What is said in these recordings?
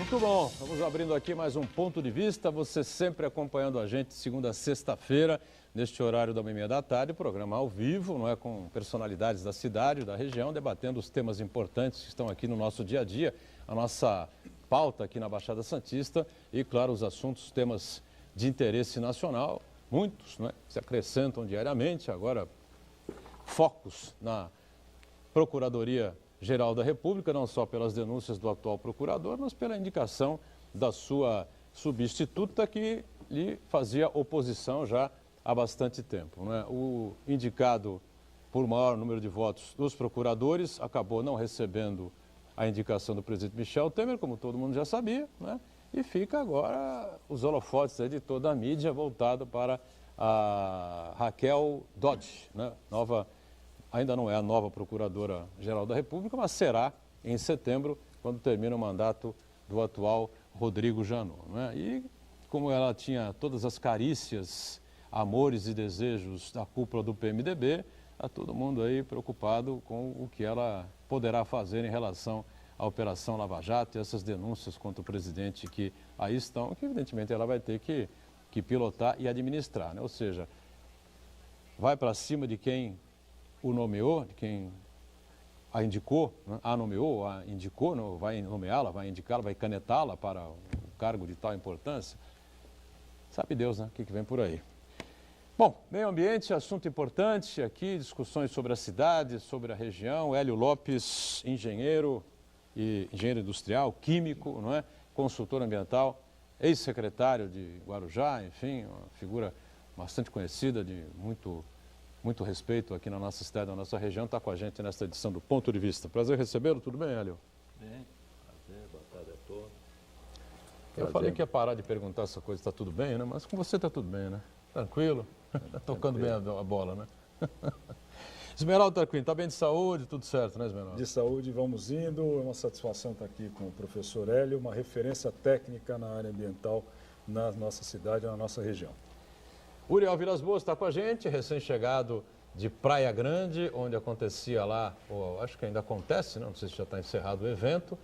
Muito bom, vamos abrindo aqui mais um ponto de vista, você sempre acompanhando a gente segunda a sexta-feira, neste horário da 1h30 da tarde, programa ao vivo, não é, com personalidades da cidade, da região, debatendo os temas importantes que estão aqui no nosso dia a dia, a nossa pauta aqui na Baixada Santista e, claro, os assuntos, temas de interesse nacional, muitos, não é, se acrescentam diariamente, agora focos na Procuradoria-Geral da República, não só pelas denúncias do atual procurador, mas pela indicação da sua substituta que lhe fazia oposição já há bastante tempo, né? O indicado por maior número de votos dos procuradores acabou não recebendo a indicação do presidente Michel Temer, como todo mundo já sabia, né? E fica agora os holofotes aí de toda a mídia voltado para a Raquel Dodge, né? Ainda não é a nova Procuradora-Geral da República, mas será em setembro, quando termina o mandato do atual Rodrigo Janot, né? E como ela tinha todas as carícias, amores e desejos da cúpula do PMDB, está todo mundo aí preocupado com o que ela poderá fazer em relação à Operação Lava Jato e essas denúncias contra o presidente que aí estão, que evidentemente ela vai ter que pilotar e administrar, né? Ou seja, vai para cima de quem o nomeou, de quem a indicou, né? A nomeou, a indicou, não, vai nomeá-la, vai indicá-la, vai canetá-la para o cargo de tal importância. Sabe Deus, né? O que vem por aí. Bom, meio ambiente, assunto importante aqui, discussões sobre a cidade, sobre a região. Hélio Lopes, engenheiro industrial, químico, não é? Consultor ambiental, ex-secretário de Guarujá, enfim, uma figura bastante conhecida, de muito respeito aqui na nossa cidade, na nossa região, está com a gente nesta edição do Ponto de Vista. Prazer recebê-lo, tudo bem, Hélio? Bem, prazer, boa tarde a todos. Eu falei que ia parar de perguntar essa coisa, está tudo bem, né? Mas com você está tudo bem, né? Tranquilo? Está tocando bem a bola, né? Esmeraldo Tarquim, está bem de saúde, tudo certo, né, Esmeraldo? De saúde, vamos indo. É uma satisfação estar aqui com o professor Hélio, uma referência técnica na área ambiental na nossa cidade, na nossa região. Uriel Vilas Boas está com a gente, recém-chegado de Praia Grande, onde acontecia lá, acho que ainda acontece, não sei se já está encerrado o evento,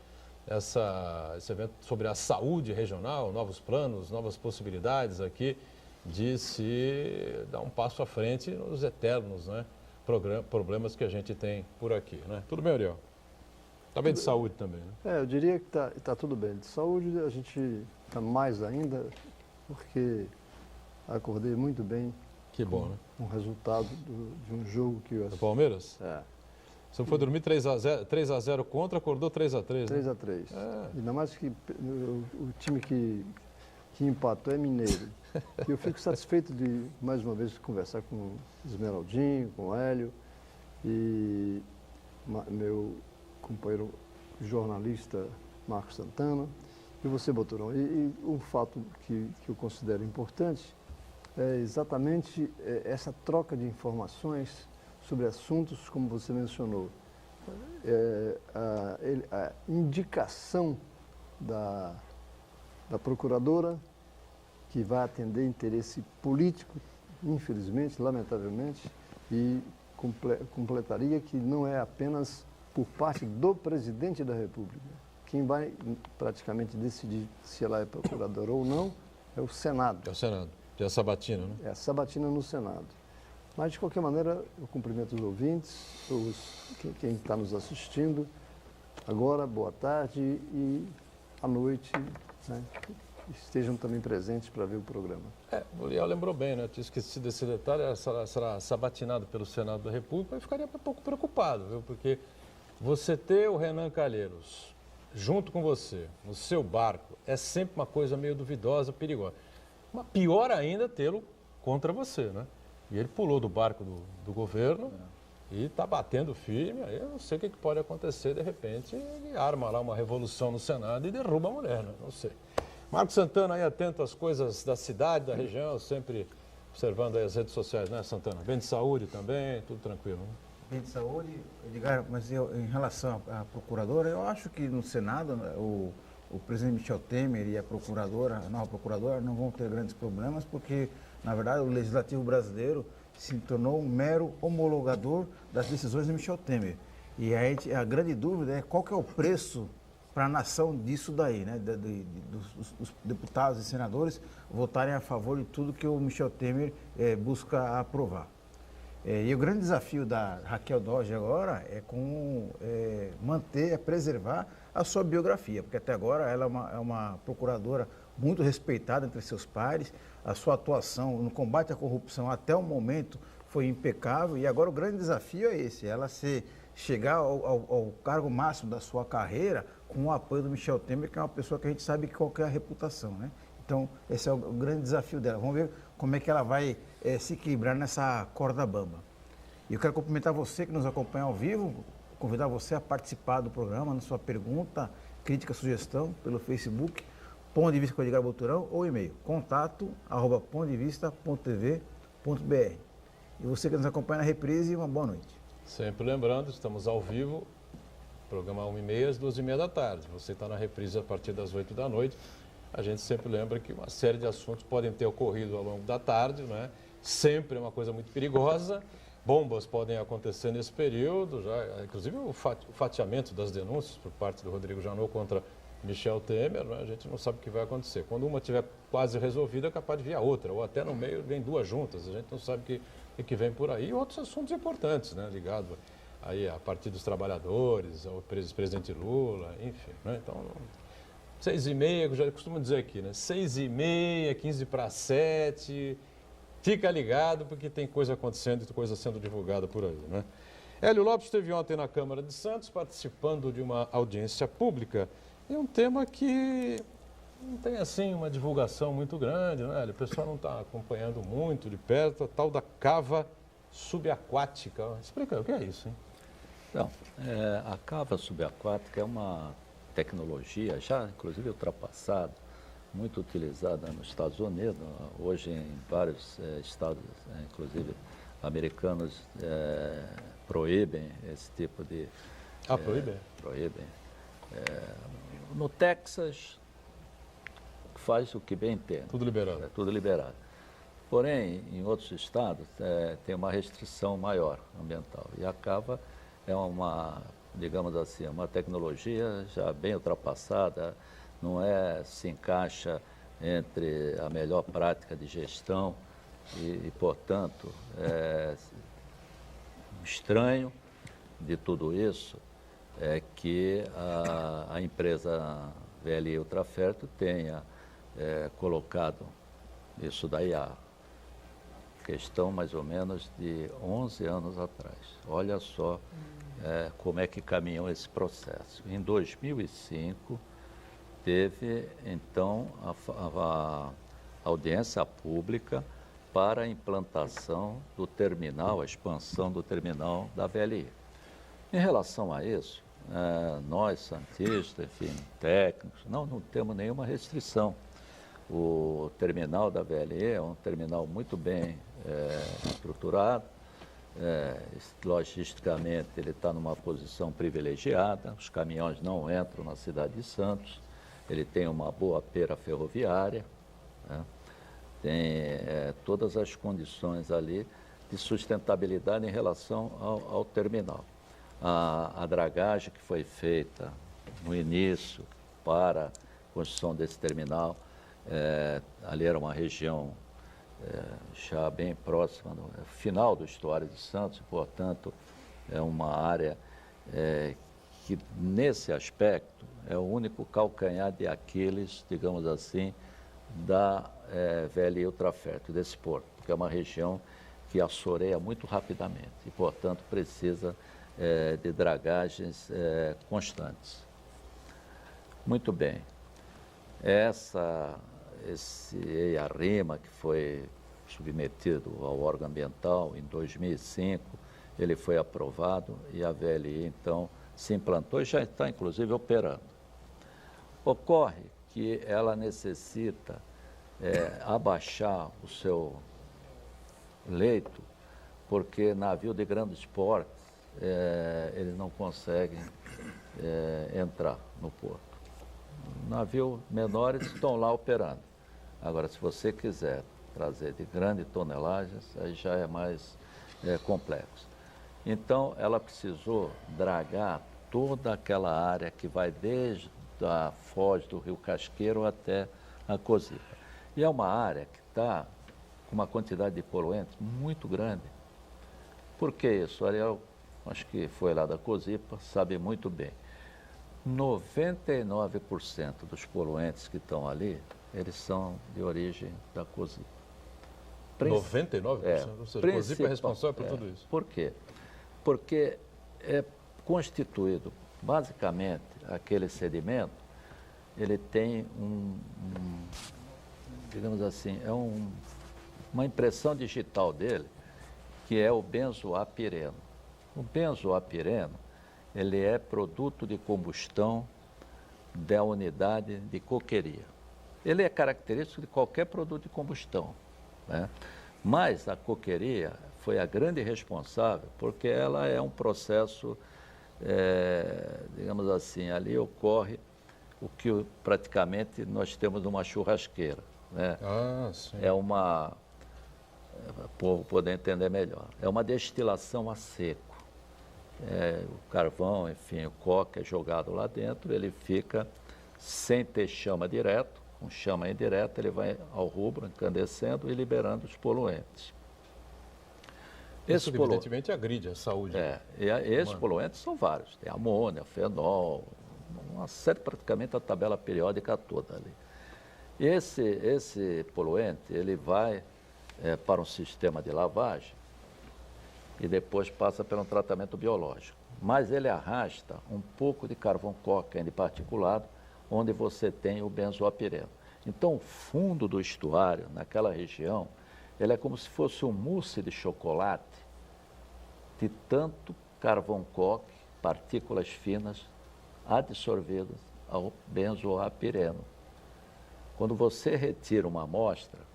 esse evento sobre a saúde regional, novos planos, novas possibilidades aqui de se dar um passo à frente nos eternos, né, problemas que a gente tem por aqui, né? Tudo bem, Uriel? Está bem de saúde também, né? Eu diria que tá tudo bem. De saúde a gente está mais ainda, porque acordei muito bem. Que bom, né? Com o resultado de um jogo que eu... Do Palmeiras? É. Você foi dormir 3-0 contra, acordou 3-3, né? 3-3. Ainda mais que o time que empatou é mineiro. E eu fico satisfeito de, mais uma vez, conversar com o Esmeraldinho, com o Hélio e meu companheiro jornalista Marcos Santana e você, Boturão. E um fato que eu considero importante é exatamente essa troca de informações sobre assuntos, como você mencionou. A indicação da procuradora, que vai atender interesse político, infelizmente, lamentavelmente, e completaria que não é apenas por parte do presidente da República. Quem vai praticamente decidir se ela é procuradora ou não é o Senado. É o Senado, é a sabatina, né? É a sabatina no Senado. Mas, de qualquer maneira, eu cumprimento os ouvintes, quem está nos assistindo. Agora, boa tarde e à noite, né, estejam também presentes para ver o programa. O Uriel lembrou bem, né? Eu tinha esquecido desse detalhe, será sabatinado pelo Senado da República, eu ficaria um pouco preocupado, viu? Porque você ter o Renan Calheiros junto com você, no seu barco, é sempre uma coisa meio duvidosa, perigosa. Mas pior ainda tê-lo contra você, né? E ele pulou do barco do governo e está batendo firme, aí eu não sei o que pode acontecer, de repente ele arma lá uma revolução no Senado e derruba a mulher, né? Não sei. Marcos Santana aí atento às coisas da cidade, da região, sempre observando aí as redes sociais, né, Santana? Bem de saúde também, tudo tranquilo, né? Bem de saúde, Edgar, mas em relação à procuradora, eu acho que no Senado o presidente Michel Temer e a nova procuradora não vão ter grandes problemas, porque, na verdade, o Legislativo brasileiro se tornou um mero homologador das decisões de Michel Temer. E a grande dúvida é qual que é o preço para a nação disso daí, né? Dos deputados e senadores votarem a favor de tudo que o Michel Temer busca aprovar. E o grande desafio da Raquel Dodge agora é preservar a sua biografia, porque até agora ela é uma procuradora muito respeitada entre seus pares, a sua atuação no combate à corrupção até o momento foi impecável, e agora o grande desafio é esse, chegar ao cargo máximo da sua carreira com o apoio do Michel Temer, que é uma pessoa que a gente sabe qual que é a reputação, né? Então, esse é o grande desafio dela. Vamos ver como é que ela vai se equilibrar nessa corda bamba. E eu quero cumprimentar você que nos acompanha ao vivo, convidar você a participar do programa, na sua pergunta, crítica, sugestão, pelo Facebook, Ponto de Vista com Edgar Boturão, ou e-mail, contato@pontodevista.tv.br. E você que nos acompanha na reprise, uma boa noite. Sempre lembrando, estamos ao vivo, programa 1h30 às 2h30 da tarde. Você está na reprise a partir das 8 da noite. A gente sempre lembra que uma série de assuntos podem ter ocorrido ao longo da tarde, né? Sempre é uma coisa muito perigosa. Bombas podem acontecer nesse período, já, inclusive o fatiamento das denúncias por parte do Rodrigo Janot contra Michel Temer, né? A gente não sabe o que vai acontecer. Quando uma estiver quase resolvida, é capaz de vir a outra, ou até no meio vem duas juntas, a gente não sabe o que vem por aí. E outros assuntos importantes, né? Ligados aí a Partido dos Trabalhadores, ao presidente Lula, enfim, né? Então, 6h30, já costumo dizer aqui, né? 6h30, 6:45, fica ligado porque tem coisa acontecendo e coisa sendo divulgada por aí, né? Hélio Lopes esteve ontem na Câmara de Santos participando de uma audiência pública e um tema que não tem assim uma divulgação muito grande, né? O pessoal não está acompanhando muito de perto, a tal da cava subaquática. Explica aí, o que é isso, hein? Então, a cava subaquática é uma tecnologia já, inclusive, ultrapassada, muito utilizada nos Estados Unidos, hoje em vários estados, inclusive americanos, proíbem esse tipo de... Proíbem? Proíbem. No Texas, faz o que bem entende. Tudo liberado. Tudo liberado. Porém, em outros estados, tem uma restrição maior ambiental. E a cava é uma, digamos assim, uma tecnologia já bem ultrapassada, não se encaixa entre a melhor prática de gestão e portanto, estranho de tudo isso é que a empresa VLI Ultraferto tenha colocado isso daí há questão mais ou menos de 11 anos atrás. Olha só como é que caminhou esse processo. Em 2005, teve, então, a audiência pública para a implantação do terminal, a expansão do terminal da VLI. Em relação a isso, nós, santistas, enfim, técnicos, não temos nenhuma restrição. O terminal da VLI é um terminal muito bem estruturado, logisticamente ele está numa posição privilegiada, os caminhões não entram na cidade de Santos, ele tem uma boa pera ferroviária, né? Tem todas as condições ali de sustentabilidade em relação ao terminal. A dragagem que foi feita no início para a construção desse terminal, ali era uma região já bem próxima do final do estuário de Santos, portanto, é uma área que, nesse aspecto, é o único calcanhar de Aquiles, digamos assim, da VLI Ultraferto, desse porto, porque é uma região que assoreia muito rapidamente e, portanto, precisa de dragagens constantes. Muito bem. Esse EIA-RIMA, que foi submetido ao órgão ambiental em 2005, ele foi aprovado e a VLI, então, se implantou e já está, inclusive, operando. Ocorre que ela necessita abaixar o seu leito, porque navio de grandes portes, eles não conseguem entrar no porto. Navios menores estão lá operando. Agora, se você quiser trazer de grandes tonelagens, aí já é mais complexo. Então, ela precisou dragar toda aquela área que vai desde da foz do Rio Casqueiro até a Cozipa. E é uma área que está com uma quantidade de poluentes muito grande. Por que isso? Ariel, acho que foi lá da Cozipa, sabe muito bem. 99% dos poluentes que estão ali, eles são de origem da Cozipa. 99%? Ou seja, a Cozipa é responsável por tudo isso. Por quê? Porque é constituído, basicamente, aquele sedimento, ele tem digamos assim, uma impressão digital dele, que é o benzoapireno. O benzoapireno, ele é produto de combustão da unidade de coqueria. Ele é característico de qualquer produto de combustão, né? Mas a coqueria foi a grande responsável, porque ela é um processo, digamos assim, ali ocorre o que praticamente nós temos numa churrasqueira, né? Ah, sim. É uma, para o povo poder entender melhor, é uma destilação a seco. O carvão, enfim, o coque é jogado lá dentro, ele fica sem ter chama direto, com chama indireta, ele vai ao rubro, incandescendo e liberando os poluentes. Isso evidentemente agride a saúde. Esses poluentes são vários, tem amônia, fenol, uma série, praticamente a tabela periódica toda ali. Esse poluente, ele vai para um sistema de lavagem e depois passa por um tratamento biológico. Mas ele arrasta um pouco de carvão coque ainda particulado, onde você tem o benzoapireno. Então, o fundo do estuário, naquela região, ele é como se fosse um mousse de chocolate de tanto carvão coque, partículas finas, adsorvidas ao benzoapireno. Quando você retira uma amostra,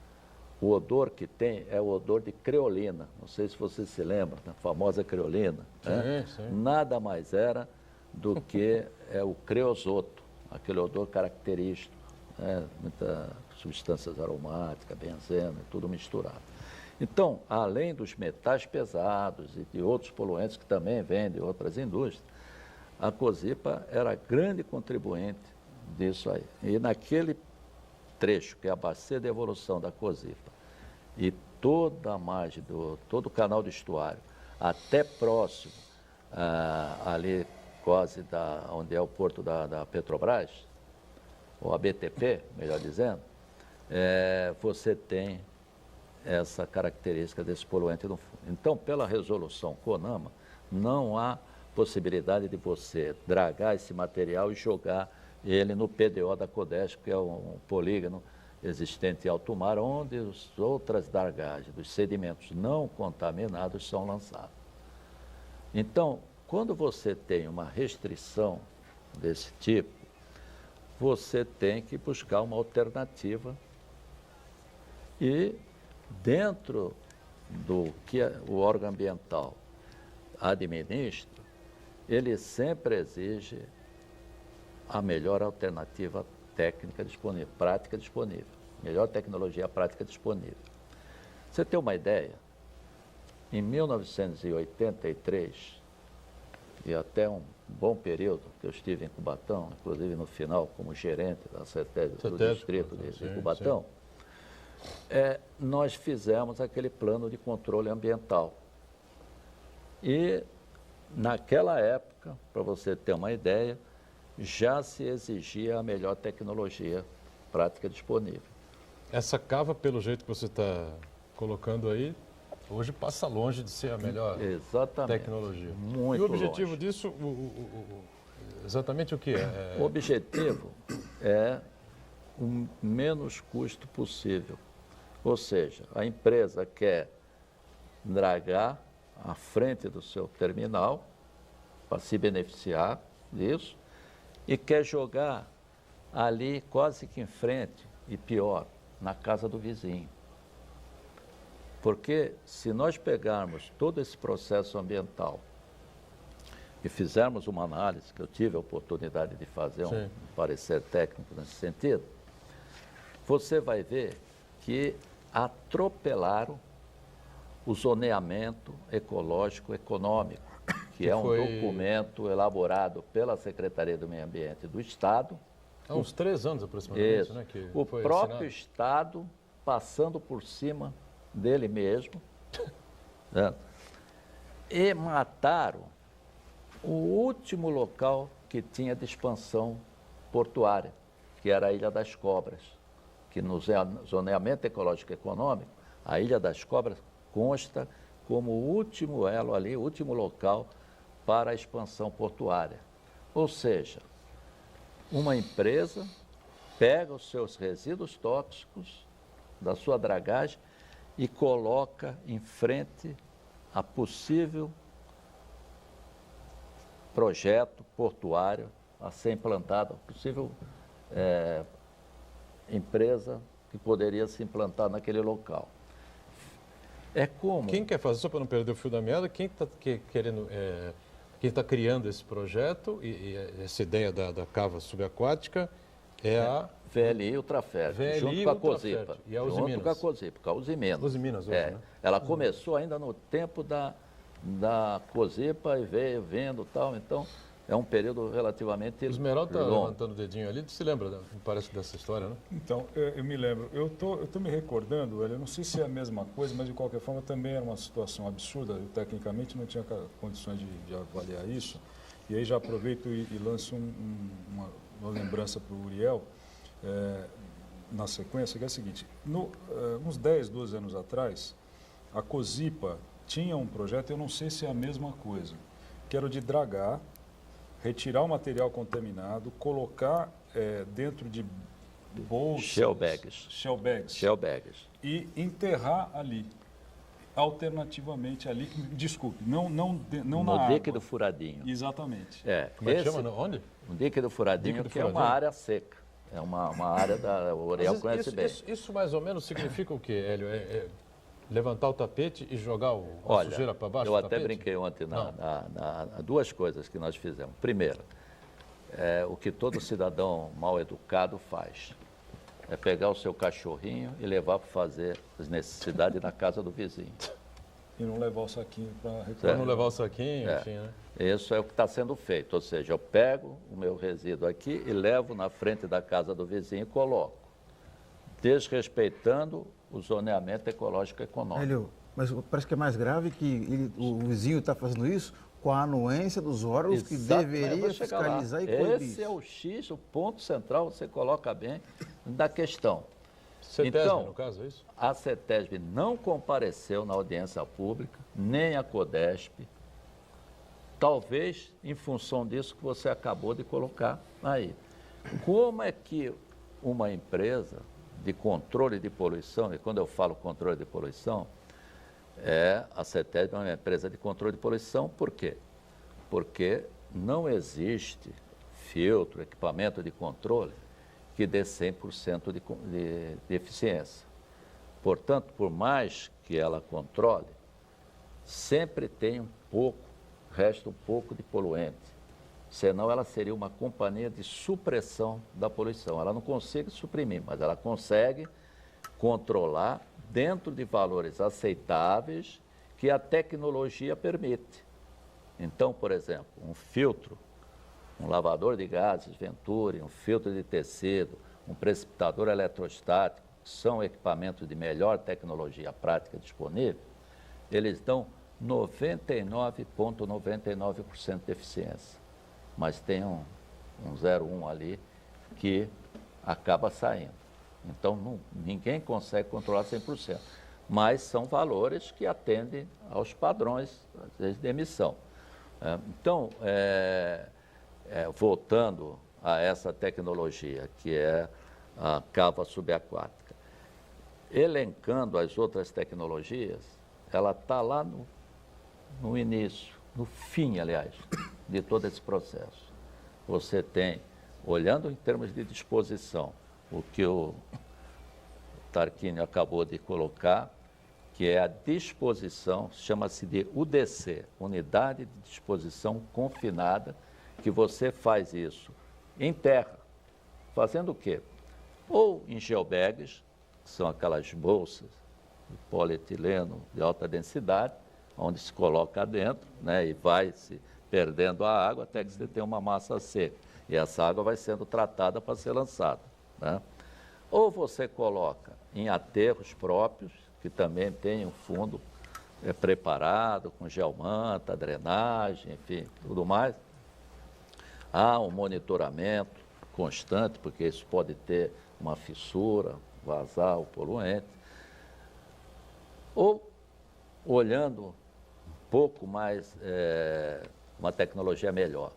o odor que tem é o odor de creolina. Não sei se você se lembra da famosa creolina. Né? Sim. Nada mais era do que o creosoto, aquele odor característico, né? Muitas substâncias aromáticas, benzeno, tudo misturado. Então, além dos metais pesados e de outros poluentes que também vêm de outras indústrias, a Cozipa era grande contribuinte disso aí. E naquele trecho, que é a bacia de evolução da Cozipa, e toda a margem, todo o canal do estuário, até próximo, ali quase onde é o porto da Petrobras, ou a BTP, melhor dizendo, você tem essa característica desse poluente no fundo. Então, pela resolução CONAMA, não há possibilidade de você dragar esse material e jogar ele no PDO da CODESP, que é um polígono existente em alto mar, onde as outras dragagens dos sedimentos não contaminados são lançados. Então, quando você tem uma restrição desse tipo, você tem que buscar uma alternativa e, dentro do que o órgão ambiental administra, ele sempre exige a melhor alternativa técnica disponível, prática disponível, melhor tecnologia prática disponível. Você tem uma ideia? Em 1983, e até um bom período que eu estive em Cubatão, inclusive no final como gerente da CETESB do distrito de Cubatão, nós fizemos aquele plano de controle ambiental. E naquela época, para você ter uma ideia, já se exigia a melhor tecnologia prática disponível. Essa cava, pelo jeito que você está colocando aí, hoje passa longe de ser a melhor tecnologia. Muito e o objetivo longe. disso, exatamente o que é? O objetivo é o menos custo possível. Ou seja, a empresa quer dragar à frente do seu terminal para se beneficiar disso e quer jogar ali quase que em frente, e pior, na casa do vizinho. Porque se nós pegarmos todo esse processo ambiental e fizermos uma análise, que eu tive a oportunidade de fazer um parecer técnico nesse sentido, você vai ver que atropelaram o zoneamento ecológico econômico, que é um documento elaborado pela Secretaria do Meio Ambiente do Estado, Há uns 3 anos aproximadamente, Isso. né? Que O foi próprio assinado. Estado passando por cima dele mesmo, né? E mataram o último local que tinha de expansão portuária, que era a Ilha das Cobras, que no zoneamento ecológico e econômico, a Ilha das Cobras consta como o último elo ali, o último local para a expansão portuária. Ou seja, uma empresa pega os seus resíduos tóxicos da sua dragagem e coloca em frente a possível projeto portuário a ser implantado, a possível empresa que poderia se implantar naquele local. É como... Quem quer fazer, só para não perder o fio da meada, quem está querendo, quem está criando esse projeto e essa ideia da cava subaquática é a VLI e Ultrafert, VLI junto e com a Ultrafert. COSIPA. E a junto Usiminas. com a COSIPA, com a Usiminas. Usiminas hoje, né? Ela começou ainda no tempo da COSIPA e veio vendo tal, então é um período relativamente O Esmeralda está longo. levantando o dedinho ali, se lembra, me parece, dessa história, né? Então, eu me lembro, eu tô me recordando, eu não sei se é a mesma coisa, mas de qualquer forma também era uma situação absurda, eu tecnicamente não tinha condições de avaliar isso, e aí já aproveito e lanço uma lembrança para o Uriel, na sequência, que é a seguinte, uns 10, 12 anos atrás, a COSIPA tinha um projeto, eu não sei se é a mesma coisa, que era o de dragar, retirar o material contaminado, colocar dentro de bolsas... Shell bags. Shell bags. E enterrar ali. Alternativamente ali, desculpe, não No na água. líquido furadinho. Exatamente. Como é que chama? Onde? Um líquido furadinho, Líquido que é furadinho. uma área seca. É uma área da... O Uriel conhece bem. Isso mais ou menos significa o quê, Hélio? Levantar o tapete e jogar a Olha, sujeira para baixo eu do até tapete? brinquei ontem duas coisas que nós fizemos. Primeiro, o que todo cidadão mal educado faz. É pegar o seu cachorrinho e levar para fazer as necessidades na casa do vizinho. E não levar o saquinho para Para recolher. não levar o saquinho, enfim, né? Isso é o que está sendo feito. Ou seja, eu pego o meu resíduo aqui e levo na frente da casa do vizinho e coloco, desrespeitando o zoneamento ecológico e econômico. Hélio, mas parece que é mais grave que o vizinho está fazendo isso com a anuência dos órgãos que Exato, eu deveria vou chegar lá. fiscalizar e coibir Esse isso. é o X, o ponto central, você coloca bem, da questão. CETESB, Então, no caso, é isso? A CETESB não compareceu na audiência pública, nem a CODESP, talvez em função disso que você acabou de colocar aí. Como é que uma empresa de controle de poluição, e quando eu falo controle de poluição, a CETESB é uma empresa de controle de poluição, por quê? Porque não existe filtro, equipamento de controle que dê 100% de eficiência. Portanto, por mais que ela controle, sempre tem resta um pouco de poluente. Senão ela seria uma companhia de supressão da poluição. Ela não consegue suprimir, mas ela consegue controlar dentro de valores aceitáveis que a tecnologia permite. Então, por exemplo, um filtro, um lavador de gases Venturi, um filtro de tecido, um precipitador eletrostático, que são equipamentos de melhor tecnologia prática disponível, eles dão 99,99% de eficiência. Mas tem um 0,1 ali que acaba saindo. Então, ninguém consegue controlar 100%. Mas são valores que atendem aos padrões, às vezes, de emissão. Então, voltando a essa tecnologia, que é a cava subaquática, elencando as outras tecnologias, ela está lá no início, no fim, aliás, de todo esse processo. Você tem, olhando em termos de disposição, o que o Tarquínio acabou de colocar, que é a disposição, chama-se de UDC, Unidade de Disposição Confinada, que você faz isso em terra, fazendo o quê? Ou em geobags, que são aquelas bolsas de polietileno de alta densidade, onde se coloca dentro, né, e vai se perdendo a água até que você tenha uma massa seca. E essa água vai sendo tratada para ser lançada, né? Ou você coloca em aterros próprios, que também tem um fundo preparado, com geomanta, drenagem, enfim, tudo mais. Há um monitoramento constante, porque isso pode ter uma fissura, vazar o poluente. Ou, olhando um pouco mais, uma tecnologia melhor,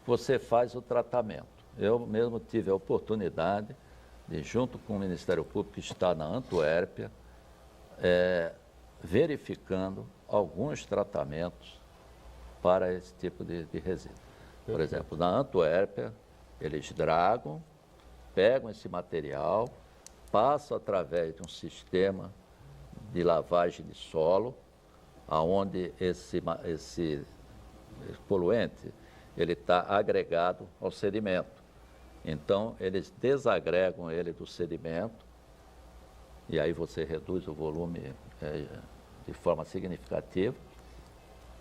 você faz o tratamento. Eu mesmo tive a oportunidade de, junto com o Ministério Público, que está na Antuérpia, verificando alguns tratamentos para esse tipo de resíduo. Por exemplo, na Antuérpia, eles dragam, pegam esse material, passam através de um sistema de lavagem de solo, aonde esse poluente ele está agregado ao sedimento. Então, eles desagregam ele do sedimento e aí você reduz o volume de forma significativa,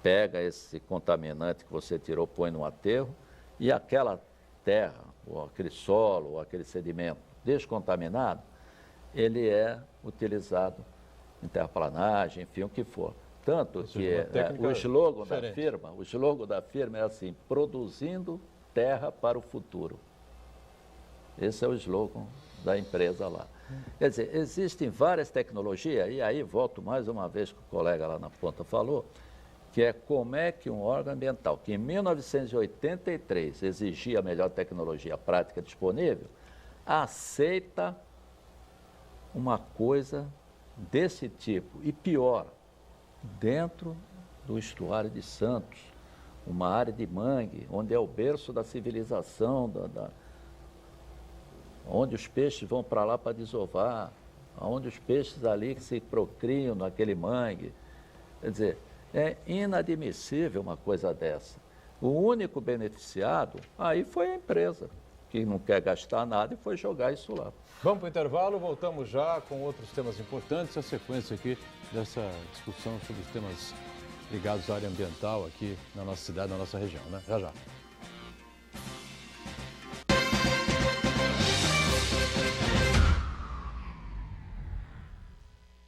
pega esse contaminante que você tirou, põe no aterro e aquela terra, ou aquele solo, ou aquele sedimento descontaminado, ele é utilizado em terraplanagem, enfim, o que for. Tanto que o slogan da firma é assim, produzindo terra para o futuro. Esse é o slogan da empresa lá. Quer dizer, existem várias tecnologias, e aí volto mais uma vez que o colega lá na ponta falou, que é como é que um órgão ambiental, que em 1983 exigia a melhor tecnologia prática disponível, aceita uma coisa desse tipo, e pior, dentro do estuário de Santos, uma área de mangue, onde é o berço da civilização, onde os peixes vão para lá para desovar, onde os peixes ali que se procriam naquele mangue. Quer dizer, é inadmissível uma coisa dessa. O único beneficiado aí foi a empresa, que não quer gastar nada e foi jogar isso lá. Vamos para o intervalo, voltamos já com outros temas importantes, a sequência aqui dessa discussão sobre os temas ligados à área ambiental aqui na nossa cidade, na nossa região, né? Já já.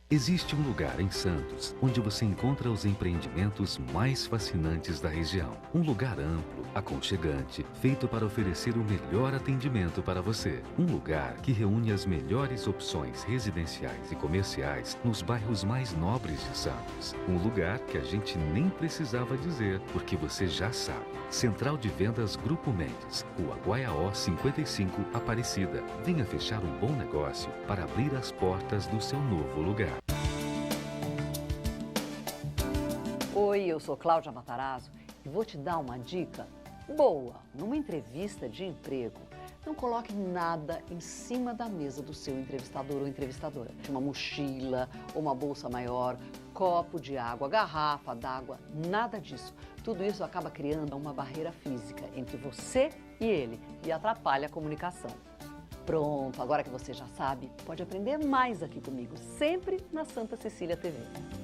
Existe um lugar em Santos onde você encontra os empreendimentos mais fascinantes da região. Um lugar amplo, aconchegante, feito para oferecer o melhor atendimento para você. Um lugar que reúne as melhores opções residenciais e comerciais nos bairros mais nobres de Santos. Um lugar que a gente nem precisava dizer, porque você já sabe. Central de Vendas Grupo Mendes, Rua Guaiaó 55, Aparecida. Venha fechar um bom negócio para abrir as portas do seu novo lugar. Oi, eu sou Cláudia Matarazzo e vou te dar uma dica boa numa entrevista de emprego. Não coloque nada em cima da mesa do seu entrevistador ou entrevistadora. Uma mochila ou uma bolsa maior, copo de água, garrafa d'água, nada disso. Tudo isso acaba criando uma barreira física entre você e ele e atrapalha a comunicação. Pronto, agora que você já sabe, pode aprender mais aqui comigo, sempre na Santa Cecília TV.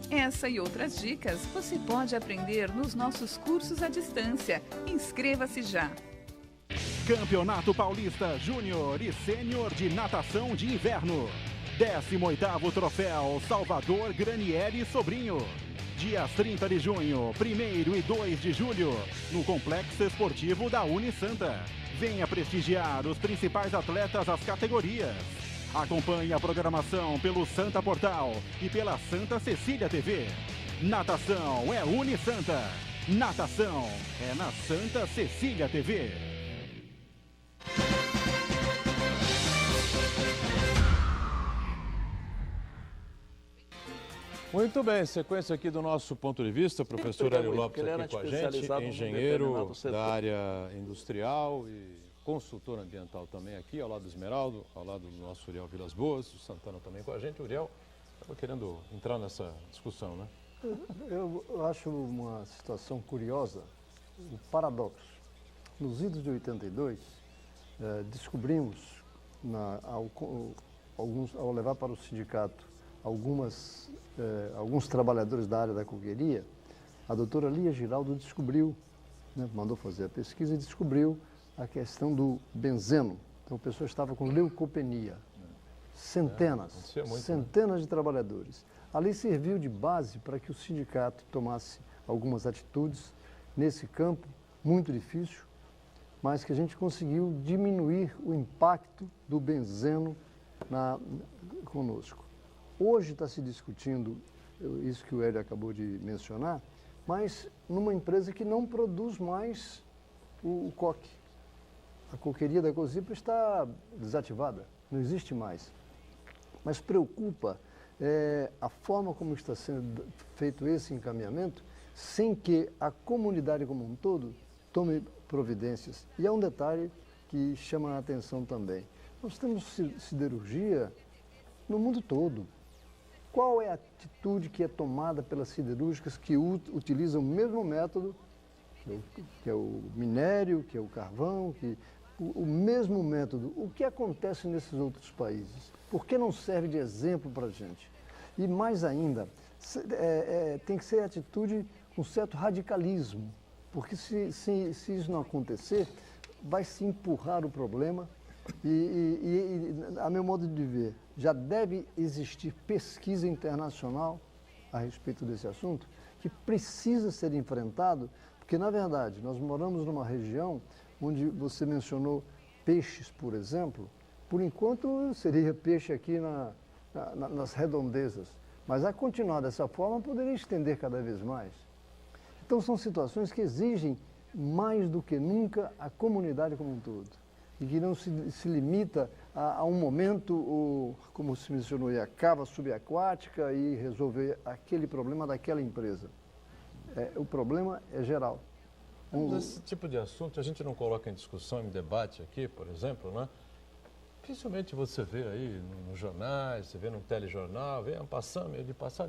Essa e outras dicas você pode aprender nos nossos cursos à distância. Inscreva-se já! Campeonato Paulista Júnior e Sênior de Natação de Inverno. 18º Troféu Salvador Granieri Sobrinho. Dias 30 de junho, 1º e 2 de julho, no Complexo Esportivo da Unisanta. Venha prestigiar os principais atletas das categorias. Acompanhe a programação pelo Santa Portal e pela Santa Cecília TV. Natação é Unisanta. Natação é na Santa Cecília TV. Muito bem, sequência aqui do nosso ponto de vista, professor Hélio Lopes aqui com a gente, engenheiro da área industrial e consultor ambiental também aqui, ao lado do Esmeraldo, ao lado do nosso Uriel Vilas Boas, o Santana também com a gente. O Uriel estava querendo entrar nessa discussão, né? Eu acho uma situação curiosa, um paradoxo. Nos idos de 82, descobrimos, ao levar para o sindicato alguns trabalhadores da área da coqueria, a doutora Lia Giraldo descobriu, mandou fazer a pesquisa e descobriu a questão do benzeno. Então, a pessoa estava com leucopenia. Centenas de trabalhadores. Ali serviu de base para que o sindicato tomasse algumas atitudes nesse campo muito difícil, mas que a gente conseguiu diminuir o impacto do benzeno conosco. Hoje está se discutindo isso que o Hélio acabou de mencionar, mas numa empresa que não produz mais o coque. A coqueria da Cosipa está desativada, não existe mais. Mas preocupa a forma como está sendo feito esse encaminhamento, sem que a comunidade como um todo tome providências. E há um detalhe que chama a atenção também. Nós temos siderurgia no mundo todo. Qual é a atitude que é tomada pelas siderúrgicas que utilizam o mesmo método, que é o minério, que é o carvão, o mesmo método? O que acontece nesses outros países? Por que não serve de exemplo para a gente? E mais ainda, tem que ser atitude com certo radicalismo, porque se isso não acontecer, vai se empurrar o problema e, a meu modo de ver, já deve existir pesquisa internacional a respeito desse assunto, que precisa ser enfrentado, porque, na verdade, nós moramos numa região onde você mencionou peixes, por exemplo. Por enquanto, seria peixe aqui nas redondezas, mas a continuar dessa forma poderia estender cada vez mais. Então, são situações que exigem, mais do que nunca, a comunidade como um todo. E que não se limita a um momento, como se mencionou, a cava subaquática e resolver aquele problema daquela empresa. O problema é geral. Esse tipo de assunto a gente não coloca em discussão, em debate aqui, por exemplo, né? Dificilmente você vê aí nos jornais, você vê no telejornal, vem passando,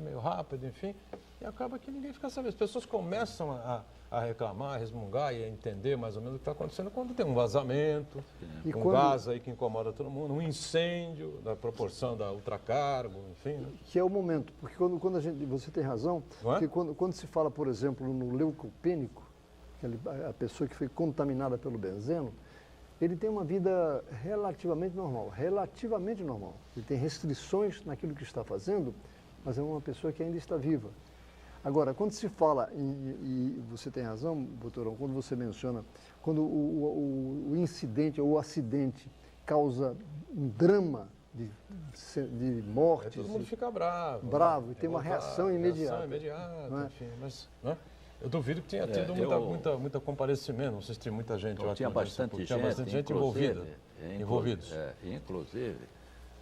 meio rápido, enfim, e acaba que ninguém fica sabendo. As pessoas começam a reclamar, a resmungar e a entender mais ou menos o que está acontecendo quando tem um vazamento, gás aí que incomoda todo mundo, um incêndio da proporção da ultracargo, enfim. Né? Que é o momento, porque quando você tem razão, porque quando se fala, por exemplo, no leucopênico, a pessoa que foi contaminada pelo benzeno, ele tem uma vida relativamente normal. Ele tem restrições naquilo que está fazendo, mas é uma pessoa que ainda está viva. Agora, quando se fala, e você tem razão, doutorão, quando você menciona, quando o incidente ou o acidente causa um drama de mortes... Todo mundo fica bravo. Bravo, e tem uma reação imediata. Enfim, mas... Né? Eu duvido que tenha tido muita comparecimento, não sei se tinha muita gente. Tinha bastante gente envolvida. Inclusive,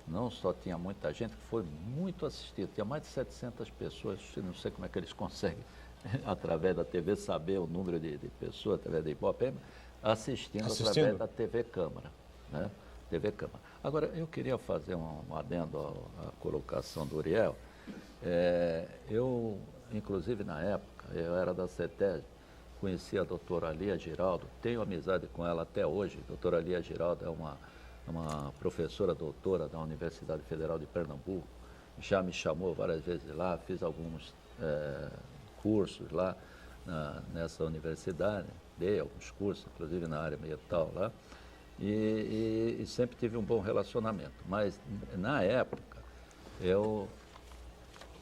não só tinha muita gente, que foi muito assistido. Tinha mais de 700 pessoas assistindo. Não sei como é que eles conseguem, através da TV, saber o número de pessoas, através da Ibopema, assistindo através da TV Câmara. Né? TV Câmara. Agora, eu queria fazer um adendo à colocação do Uriel. Eu, inclusive, na época, eu era da CETESB, conheci a doutora Lia Giraldo, tenho amizade com ela até hoje. A doutora Lia Giraldo é uma professora doutora da Universidade Federal de Pernambuco, já me chamou várias vezes lá, fiz alguns cursos lá nessa universidade, dei alguns cursos, inclusive na área ambiental lá, e sempre tive um bom relacionamento. Mas, na época,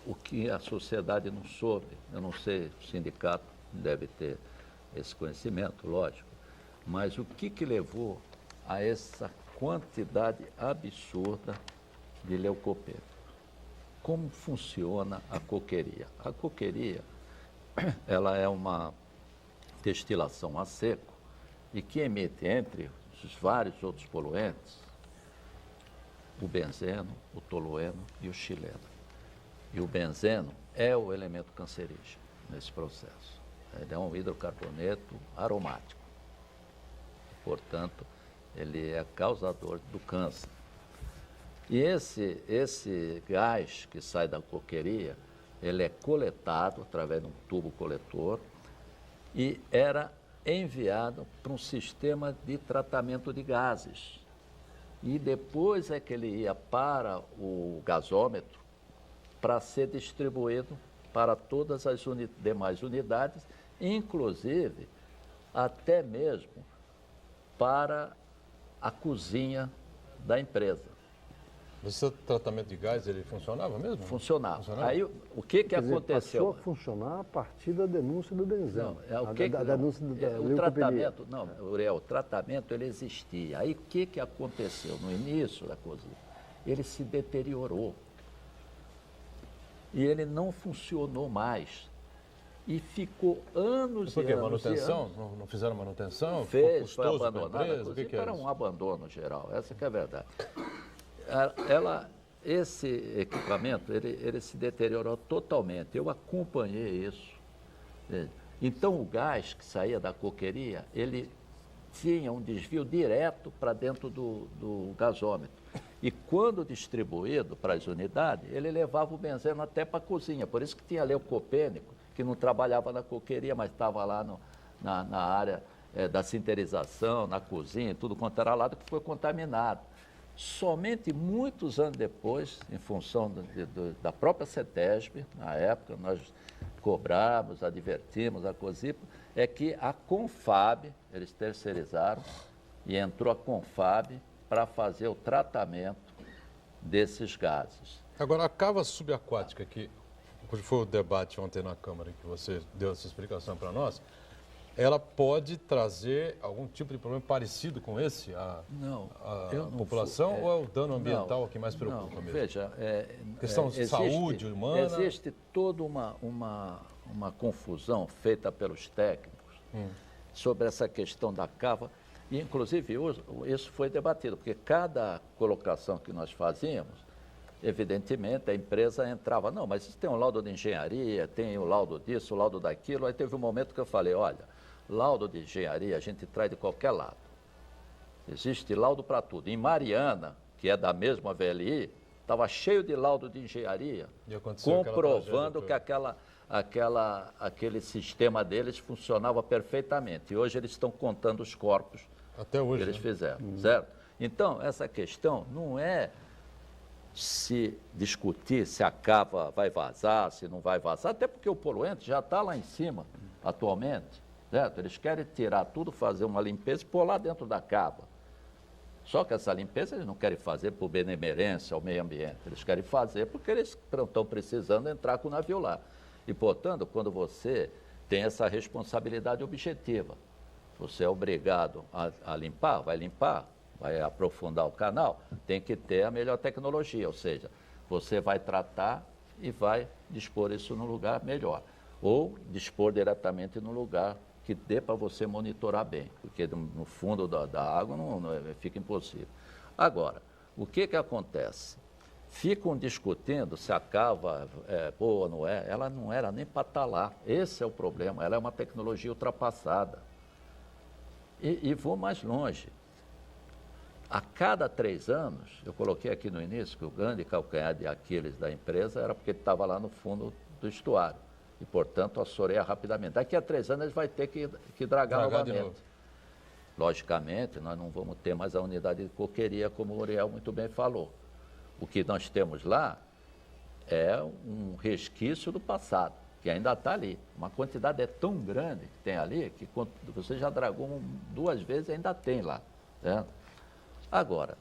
o que a sociedade não soube, eu não sei, o sindicato deve ter esse conhecimento, lógico, mas o que levou a essa quantidade absurda de leucopenia? Como funciona a coqueria? A coqueria, ela é uma destilação a seco e que emite, entre os vários outros poluentes, o benzeno, o tolueno e o xileno. E o benzeno é o elemento cancerígeno nesse processo. Ele é um hidrocarboneto aromático. Portanto, ele é causador do câncer. E esse gás que sai da coqueria, ele é coletado através de um tubo coletor e era enviado para um sistema de tratamento de gases. E depois é que ele ia para o gasômetro, para ser distribuído para todas as demais unidades, inclusive até mesmo para a cozinha da empresa. Esse tratamento de gás, ele funcionava mesmo? Funcionava. Aí, o que Quer dizer, aconteceu? passou a funcionar a partir da denúncia do Benzão. Não, A denúncia da o leucopenia. tratamento, não, Uriel, o tratamento ele existia. Aí o que aconteceu no início da cozinha? Ele se deteriorou. E ele não funcionou mais. E ficou anos Por quê? e anos Manutenção? e anos. Não fizeram manutenção? Foi Custoso pra abandonada. empresa? O que é Era isso? um abandono geral, essa que é a verdade. Esse equipamento, ele se deteriorou totalmente. Eu acompanhei isso. Então, o gás que saía da coqueria, ele tinha um desvio direto para dentro do gasômetro. E quando distribuído para as unidades, ele levava o benzeno até para a cozinha. Por isso que tinha leucopênico, que não trabalhava na coqueria, mas estava lá na área da sinterização, na cozinha, tudo quanto era lado, que foi contaminado. Somente muitos anos depois, em função da própria CETESB, na época, nós cobramos, advertimos a COSIPA, é que a Confab, eles terceirizaram, e entrou a Confab para fazer o tratamento desses gases. Agora, a cava subaquática, que foi o debate ontem na Câmara, que você deu essa explicação para nós, ela pode trazer algum tipo de problema parecido com esse à população ou é o dano ambiental que mais preocupa mesmo? Veja, questão de saúde humana. Existe toda uma confusão feita pelos técnicos sobre essa questão da cava. E, inclusive, isso foi debatido, porque cada colocação que nós fazíamos, evidentemente, a empresa entrava, não, mas isso tem um laudo de engenharia, tem o laudo disso, o laudo daquilo. Aí teve um momento que eu falei, olha, laudo de engenharia a gente traz de qualquer lado. Existe laudo para tudo. Em Mariana, que é da mesma VLI, estava cheio de laudo de engenharia, comprovando que aquele sistema deles funcionava perfeitamente. E hoje eles estão contando os corpos até hoje, que eles fizeram, certo? Então, essa questão não é se discutir se a cava vai vazar, se não vai vazar, até porque o poluente já está lá em cima atualmente, certo? Eles querem tirar tudo, fazer uma limpeza e pôr lá dentro da cava. Só que essa limpeza eles não querem fazer por benemerência ao meio ambiente, eles querem fazer porque eles estão precisando entrar com o navio lá. E, portanto, quando você tem essa responsabilidade objetiva, você é obrigado a limpar, vai aprofundar o canal, tem que ter a melhor tecnologia, ou seja, você vai tratar e vai dispor isso num lugar melhor. Ou dispor diretamente num lugar que dê para você monitorar bem, porque no fundo da água fica impossível. Agora, o que acontece? Ficam discutindo se a cava é boa ou não é. Ela não era nem para estar lá. Esse é o problema. Ela é uma tecnologia ultrapassada. E vou mais longe. A cada 3 anos, eu coloquei aqui no início que o grande calcanhar de Aquiles da empresa era porque ele estava lá no fundo do estuário. E, portanto, assoreia rapidamente. Daqui a 3 anos, eles vão ter que dragar novamente. Logicamente, nós não vamos ter mais a unidade de coqueria, como o Uriel muito bem falou. O que nós temos lá é um resquício do passado, que ainda está ali. Uma quantidade tão grande que tem ali, que você já dragou 2 vezes e ainda tem lá. Certo? Agora,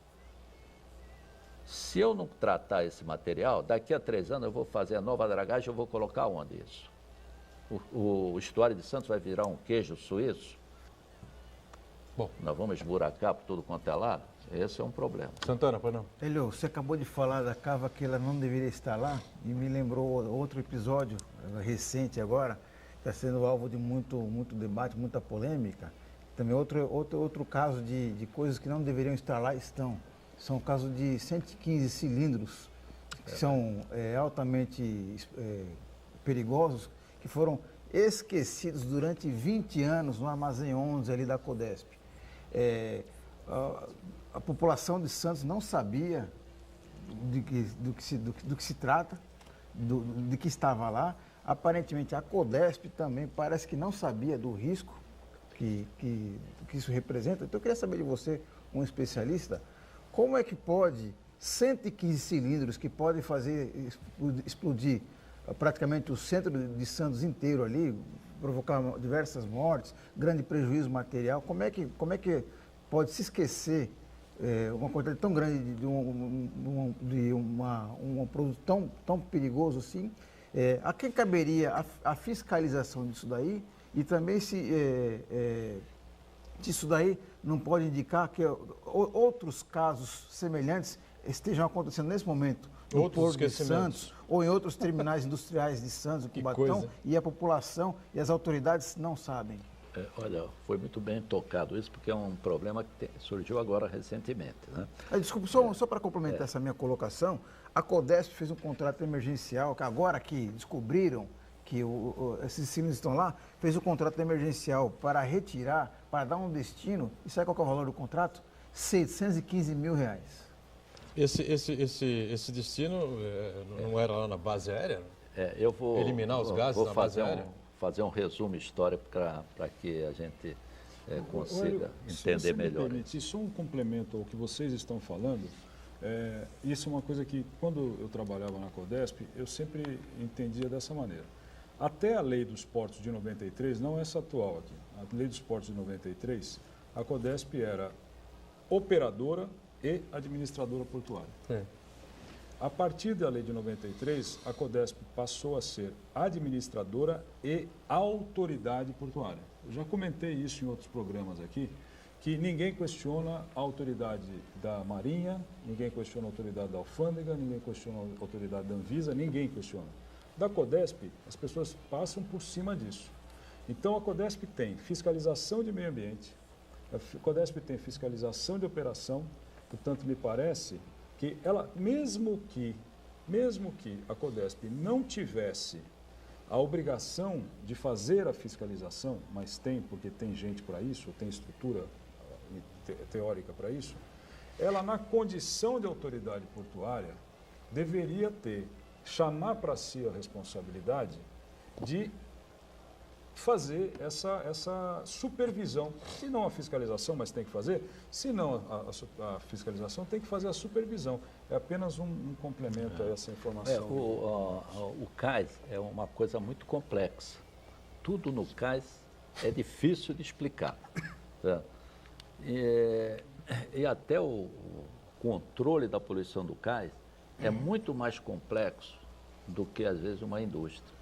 se eu não tratar esse material, daqui a 3 anos eu vou fazer a nova dragagem, eu vou colocar onde isso? O estuário de Santos vai virar um queijo suíço? Bom, nós vamos esburacar por tudo quanto é lado? Esse é um problema. Santana, pois não? Helio, você acabou de falar da cava que ela não deveria estar lá e me lembrou outro episódio recente agora, está sendo alvo de muito debate, muita polêmica. Também outro caso de coisas que não deveriam estar lá estão. São casos de 115 cilindros que são altamente perigosos, que foram esquecidos durante 20 anos no armazém 11 ali da Codesp. A população de Santos não sabia do que se trata, de que estava lá. Aparentemente a Codesp também parece que não sabia do risco que isso representa. Então eu queria saber de você, um especialista, como é que pode 115 cilindros que podem fazer explodir praticamente o centro de Santos inteiro ali, provocar diversas mortes, grande prejuízo material, como é que pode se esquecer uma quantidade tão grande de um produto tão perigoso assim? A quem caberia a fiscalização disso daí? E também se isso daí não pode indicar que outros casos semelhantes estejam acontecendo nesse momento no Porto de Santos ou em outros terminais industriais de Santos, do Cubatão, e a população e as autoridades não sabem. Olha, foi muito bem tocado isso, porque é um problema que surgiu agora recentemente, né? Desculpa, só para complementar essa minha colocação, a Codesp fez um contrato emergencial, que agora que descobriram que esses cilindros estão lá, fez um contrato emergencial para retirar, para dar um destino, e sabe qual é o valor do contrato? R$615 mil. Esse destino não era lá na base aérea? Eu vou eliminar os gases da base aérea? Fazer um resumo histórico para que a gente consiga entender melhor. Me permite, só um complemento ao que vocês estão falando. Isso é uma coisa que, quando eu trabalhava na Codesp, eu sempre entendia dessa maneira. Até a lei dos portos de 93, não essa atual aqui, a lei dos portos de 93, a Codesp era operadora e administradora portuária. A partir da lei de 93, a Codesp passou a ser administradora e autoridade portuária. Eu já comentei isso em outros programas aqui, que ninguém questiona a autoridade da Marinha, ninguém questiona a autoridade da Alfândega, ninguém questiona a autoridade da Anvisa, ninguém questiona. Da Codesp, as pessoas passam por cima disso. Então, a Codesp tem fiscalização de meio ambiente, a Codesp tem fiscalização de operação, portanto, me parece que ela, mesmo que a Codesp não tivesse a obrigação de fazer a fiscalização, mas tem, porque tem gente para isso, tem estrutura teórica para isso, ela, na condição de autoridade portuária, deveria chamar para si a responsabilidade de fazer essa supervisão, se não a fiscalização, mas tem que fazer, se não a fiscalização, tem que fazer a supervisão. É apenas um complemento a essa informação. O CAIS é uma coisa muito complexa. Tudo no CAIS é difícil de explicar. Tá? E até o controle da poluição do CAIS é muito mais complexo do que, às vezes, uma indústria.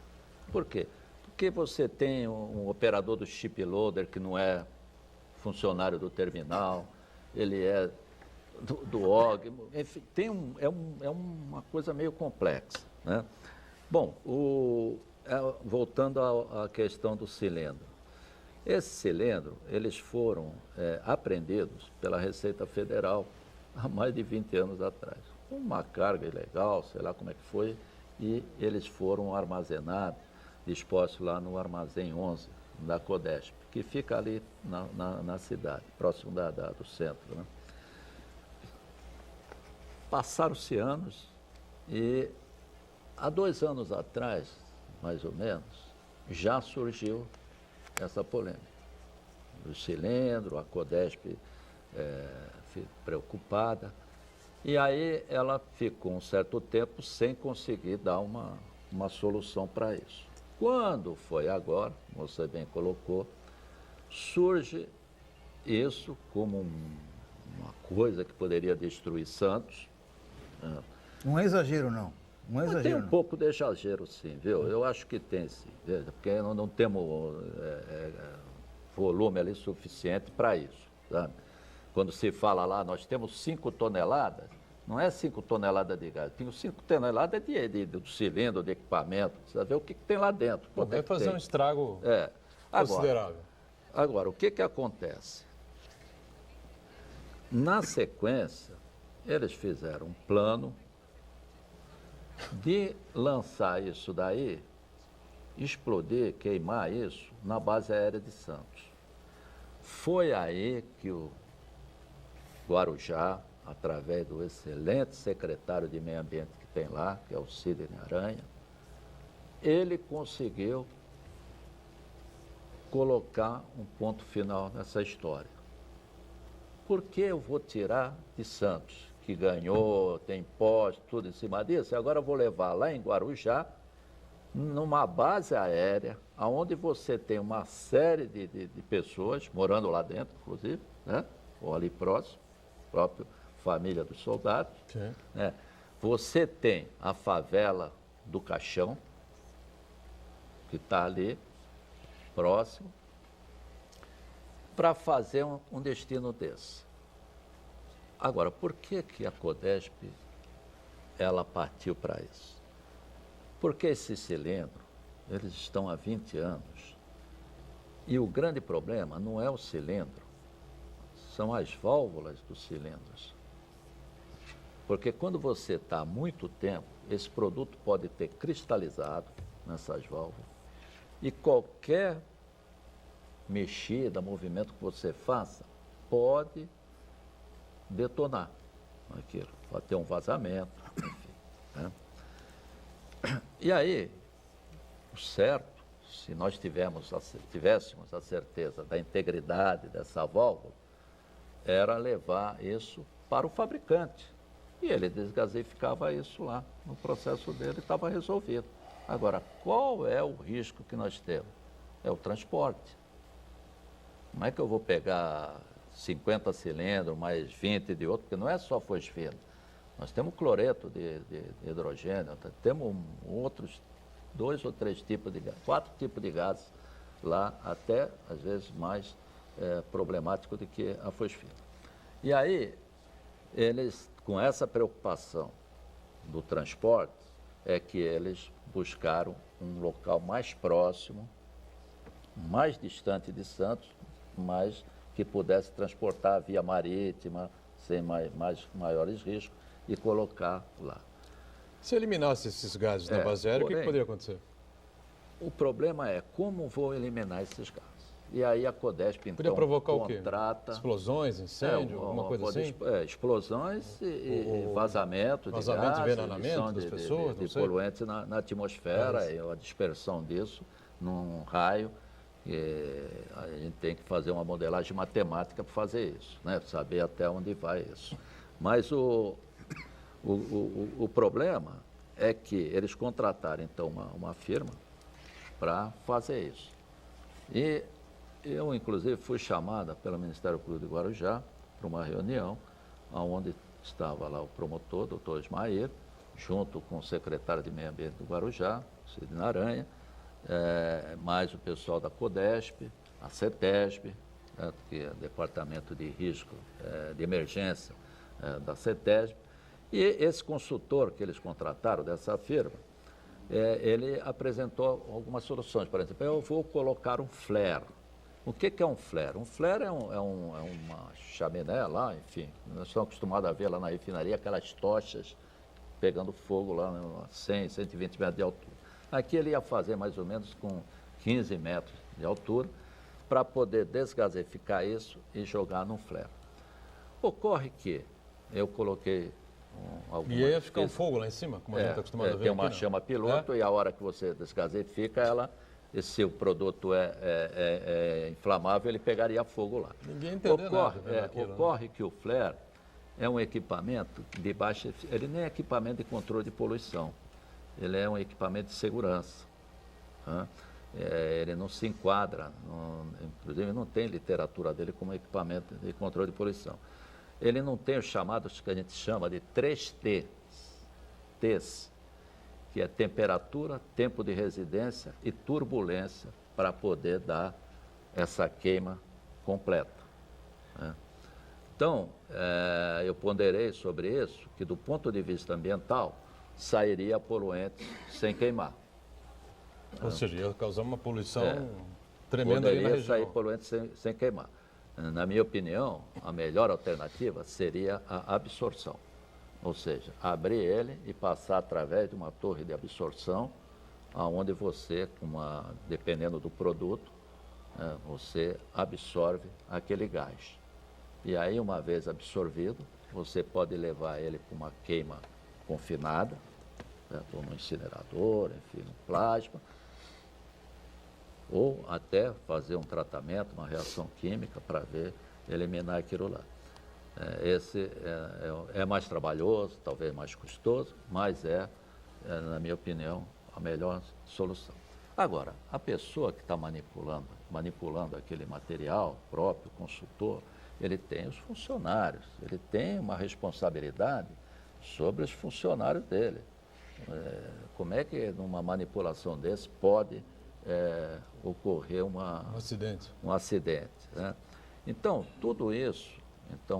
Por quê? Porque você tem um operador do chip loader que não é funcionário do terminal, ele é do OG, enfim, é uma coisa meio complexa, né? Bom, voltando à questão do cilindro. Esse cilindro, eles foram apreendidos pela Receita Federal há mais de 20 anos atrás. Uma carga ilegal, sei lá como é que foi, e eles foram armazenados, dispostos lá no Armazém 11 da Codesp, que fica ali na cidade, próximo do centro, né? Passaram-se anos e há 2 anos atrás, mais ou menos, já surgiu essa polêmica. O cilindro, a Codesp preocupada, e aí ela ficou um certo tempo sem conseguir dar uma solução para isso. Quando foi agora, como você bem colocou, surge isso como uma coisa que poderia destruir Santos. Não é exagero, não. Não é exagero, tem um pouco de exagero, sim, viu? Eu acho que tem, sim. Veja, porque não temos volume ali suficiente para isso, sabe? Quando se fala lá, nós temos 5 toneladas, não é 5 toneladas de gás, tem 5 toneladas do cilindro, de equipamento, precisa ver o que tem lá dentro. Vai fazer um estrago considerável. Agora, o que acontece? Na sequência, eles fizeram um plano de lançar isso daí, explodir, queimar isso na base aérea de Santos. Foi aí que o Guarujá, através do excelente secretário de Meio Ambiente que tem lá, que é o Sidney Aranha, ele conseguiu colocar um ponto final nessa história. Por que eu vou tirar de Santos, que ganhou, tem imposto, tudo em cima disso, e agora eu vou levar lá em Guarujá, numa base aérea, onde você tem uma série de pessoas, morando lá dentro, inclusive, né? ou ali próximo, próprio família dos soldados. Sim. Né? Você tem a favela do Caixão, que está ali, próximo, para fazer um destino desse. Agora, por que a Codesp ela partiu para isso? Porque esse cilindro, eles estão há 20 anos, e o grande problema não é o cilindro, são as válvulas dos cilindros. Porque quando você está há muito tempo, esse produto pode ter cristalizado nessas válvulas, e qualquer mexida, movimento que você faça, pode detonar aquilo, pode ter um vazamento, enfim. Né? E aí, o certo, se nós tivéssemos a certeza da integridade dessa válvula, era levar isso para o fabricante. E ele desgaseificava isso lá, no processo dele estava resolvido. Agora, qual é o risco que nós temos? É o transporte. Como é que eu vou pegar 50 cilindros, mais 20 de outro, porque não é só fosfina. Nós temos cloreto de hidrogênio, temos outros 2 ou 3 tipos de gás, 4 tipos de gases lá, até às vezes mais problemático do que a fosfina. E aí, eles, com essa preocupação do transporte, é que eles buscaram um local mais próximo, mais distante de Santos, mas que pudesse transportar via marítima, sem maiores riscos, e colocar lá. Se eliminasse esses gases na base aérea, porém, o que poderia acontecer? O problema é como vou eliminar esses gases. E aí a Codesp, então, Podia provocar contrata... o quê? Explosões, incêndio, alguma coisa assim? Explosões e vazamento de gases, envenenamento das pessoas, de poluentes na atmosfera, e a dispersão disso num raio. A gente tem que fazer uma modelagem matemática para fazer isso, né? Saber até onde vai isso. Mas o problema é que eles contrataram, então, uma firma para fazer isso. E eu, inclusive, fui chamada pelo Ministério Público de Guarujá para uma reunião, onde estava lá o promotor, doutor Ismael, junto com o secretário de Meio Ambiente do Guarujá, Sidney Aranha, mais o pessoal da Codesp, a CETESB, que é o Departamento de Risco de Emergência da CETESB, e esse consultor que eles contrataram dessa firma, ele apresentou algumas soluções. Por exemplo, eu vou colocar um flare. O que é um flare? Um flare é uma chaminé lá, enfim, nós estamos acostumados a ver lá na refinaria aquelas tochas pegando fogo lá a 100, 120 metros de altura. Aqui ele ia fazer mais ou menos com 15 metros de altura para poder desgaseificar isso e jogar num flare. Ocorre que eu coloquei E aí ia ficar um fogo lá em cima, como a gente está acostumado a ver tem aqui, uma chama piloto e a hora que você desgaseifica, se o produto é inflamável, ele pegaria fogo lá. Ninguém entendeu nada. Ocorre que o flare é um equipamento de baixa... Ele nem é equipamento de controle de poluição. Ele é um equipamento de segurança. Né? Ele não se enquadra, inclusive não tem literatura dele como equipamento de controle de poluição. Ele não tem os chamados que a gente chama de 3T, T's, que é temperatura, tempo de residência e turbulência, para poder dar essa queima completa. Né? Então, eu ponderei sobre isso, que do ponto de vista ambiental, sairia poluente sem queimar. Ou seja, ia causar uma poluição tremenda ali na região. Sair poluente sem queimar. Na minha opinião, a melhor alternativa seria a absorção. Ou seja, abrir ele e passar através de uma torre de absorção, onde você, dependendo do produto, você absorve aquele gás. E aí, uma vez absorvido, você pode levar ele para uma queima confinada, ou no incinerador, enfim, no plasma, ou até fazer um tratamento, uma reação química para eliminar aquilo lá. Esse é mais trabalhoso, talvez mais custoso, mas na minha opinião, a melhor solução. Agora, a pessoa que está manipulando aquele material, próprio consultor, ele tem os funcionários, ele tem uma responsabilidade sobre os funcionários dele. Como é que numa manipulação desse pode ocorrer um acidente, né? Então, tudo isso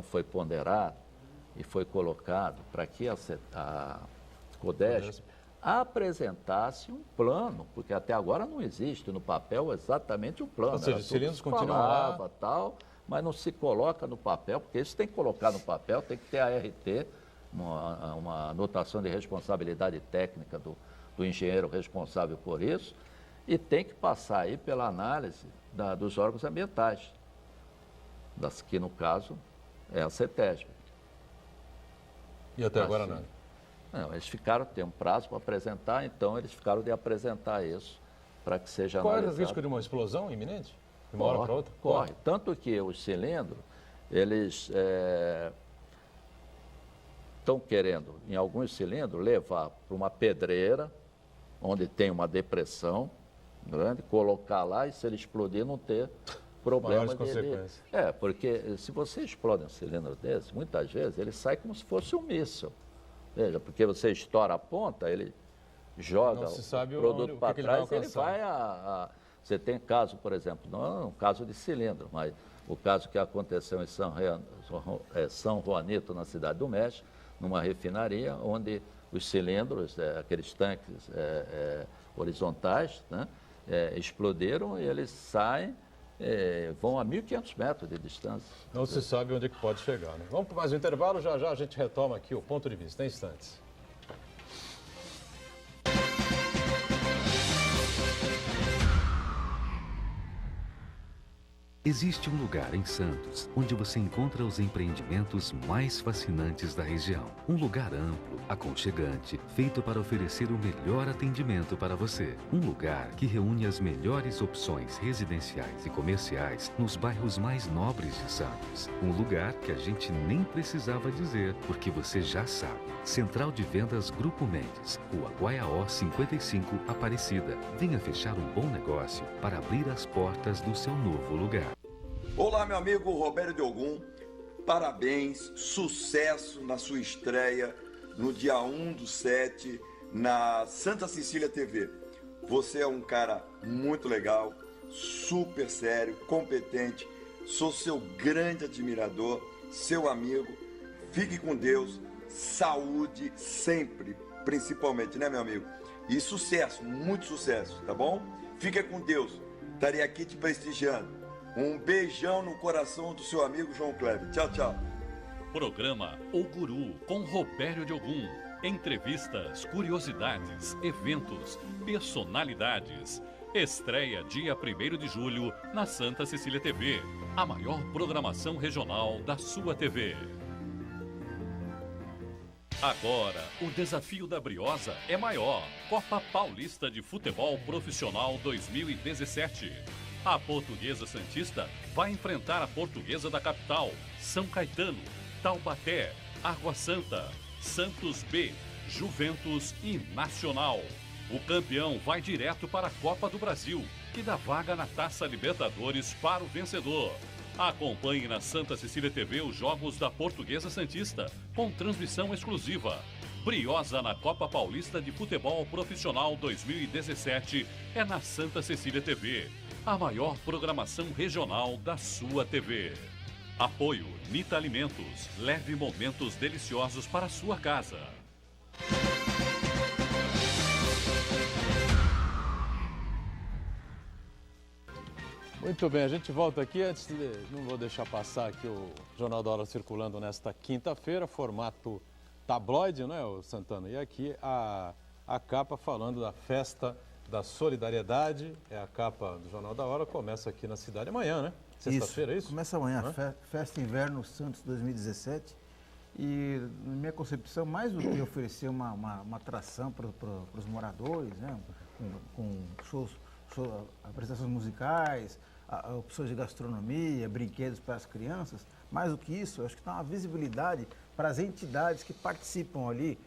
foi ponderado e foi colocado para que a CODESP apresentasse um plano, porque até agora não existe no papel exatamente um plano. Ou seja, os cilindros continuam lá, tal, mas não se coloca no papel, porque isso tem que colocar no papel, tem que ter a RT, uma anotação de responsabilidade técnica do engenheiro responsável por isso, e tem que passar aí pela análise dos órgãos ambientais, que no caso é a CETESB. E até agora nada? Não, eles tem um prazo para apresentar, então eles ficaram de apresentar isso para que seja analisado. Qual é o risco de uma explosão iminente? De uma hora para outra? Corre. Tanto que os cilindros, eles estão querendo, em alguns cilindros, levar para uma pedreira, onde tem uma depressão grande, colocar lá e se ele explodir não ter problema de consequências. Porque se você explode um cilindro desse, muitas vezes ele sai como se fosse um míssil. Veja, porque você estoura a ponta, ele joga o produto para trás, ele vai Você tem caso, por exemplo, não é um caso de cilindro, mas o caso que aconteceu em São Juanito, na Cidade do México, numa refinaria, onde os cilindros, aqueles tanques horizontais, né, explodiram e eles saem, vão a 1.500 metros de distância. Não se sabe onde é que pode chegar, né? Vamos para mais um intervalo, já a gente retoma aqui o ponto de vista, em instantes. Existe um lugar em Santos onde você encontra os empreendimentos mais fascinantes da região. Um lugar amplo, aconchegante, feito para oferecer o melhor atendimento para você. Um lugar que reúne as melhores opções residenciais e comerciais nos bairros mais nobres de Santos. Um lugar que a gente nem precisava dizer, porque você já sabe. Central de Vendas Grupo Mendes, Rua Guaiaó 55, Aparecida. Venha fechar um bom negócio para abrir as portas do seu novo lugar. Olá, meu amigo Roberto de Ogum, parabéns, sucesso na sua estreia no dia 1/7 na Santa Cecília TV. Você é um cara muito legal, super sério, competente, sou seu grande admirador, seu amigo, fique com Deus, saúde sempre, principalmente, né, meu amigo? E sucesso, muito sucesso, tá bom? Fica com Deus, estarei aqui te prestigiando. Um beijão no coração do seu amigo João Kleber. Tchau, tchau. Programa O Guru com Robério de Ogum. Entrevistas, curiosidades, eventos, personalidades. Estreia dia 1º de julho na Santa Cecília TV. A maior programação regional da sua TV. Agora, o desafio da Briosa é maior. Copa Paulista de Futebol Profissional 2017. A Portuguesa Santista vai enfrentar a Portuguesa da Capital, São Caetano, Taubaté, Água Santa, Santos B, Juventus e Nacional. O campeão vai direto para a Copa do Brasil, que dá vaga na Taça Libertadores para o vencedor. Acompanhe na Santa Cecília TV os jogos da Portuguesa Santista, com transmissão exclusiva. Briosa na Copa Paulista de Futebol Profissional 2017 é na Santa Cecília TV. A maior programação regional da sua TV. Apoio Nita Alimentos. Leve momentos deliciosos para a sua casa. Muito bem, a gente volta aqui. Não vou deixar passar aqui o Jornal da Hora circulando nesta quinta-feira, formato tabloide, né, Santana? E aqui a capa falando da festa da solidariedade, é a capa do Jornal da Hora, começa aqui na cidade amanhã, né? Sexta-feira, é isso? Começa amanhã, Festa Inverno Santos 2017. E, na minha concepção, mais do que oferecer uma atração para os moradores, né? com shows, apresentações musicais, opções de gastronomia, brinquedos para as crianças, mais do que isso, eu acho que dá uma visibilidade para as entidades que participam ali,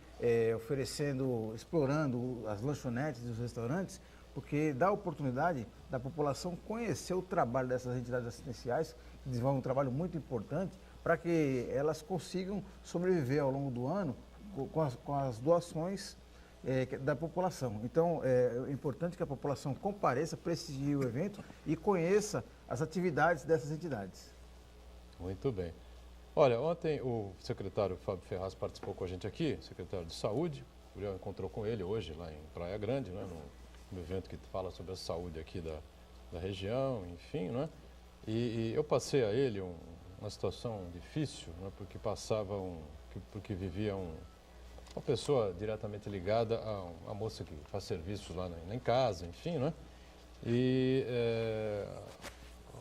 oferecendo, explorando as lanchonetes e os restaurantes porque dá a oportunidade da população conhecer o trabalho dessas entidades assistenciais, que desenvolvem um trabalho muito importante, para que elas consigam sobreviver ao longo do ano com as doações da população. Então, é importante que a população compareça, prestigie o evento e conheça as atividades dessas entidades. Muito bem. Olha, ontem o secretário Fábio Ferraz participou com a gente aqui, secretário de Saúde. O Uriel encontrou com ele hoje lá em Praia Grande, né, no evento que fala sobre a saúde aqui da região, enfim, né? E eu passei a ele uma situação difícil, né, porque vivia uma pessoa diretamente ligada a uma moça que faz serviços lá em casa, enfim, né? E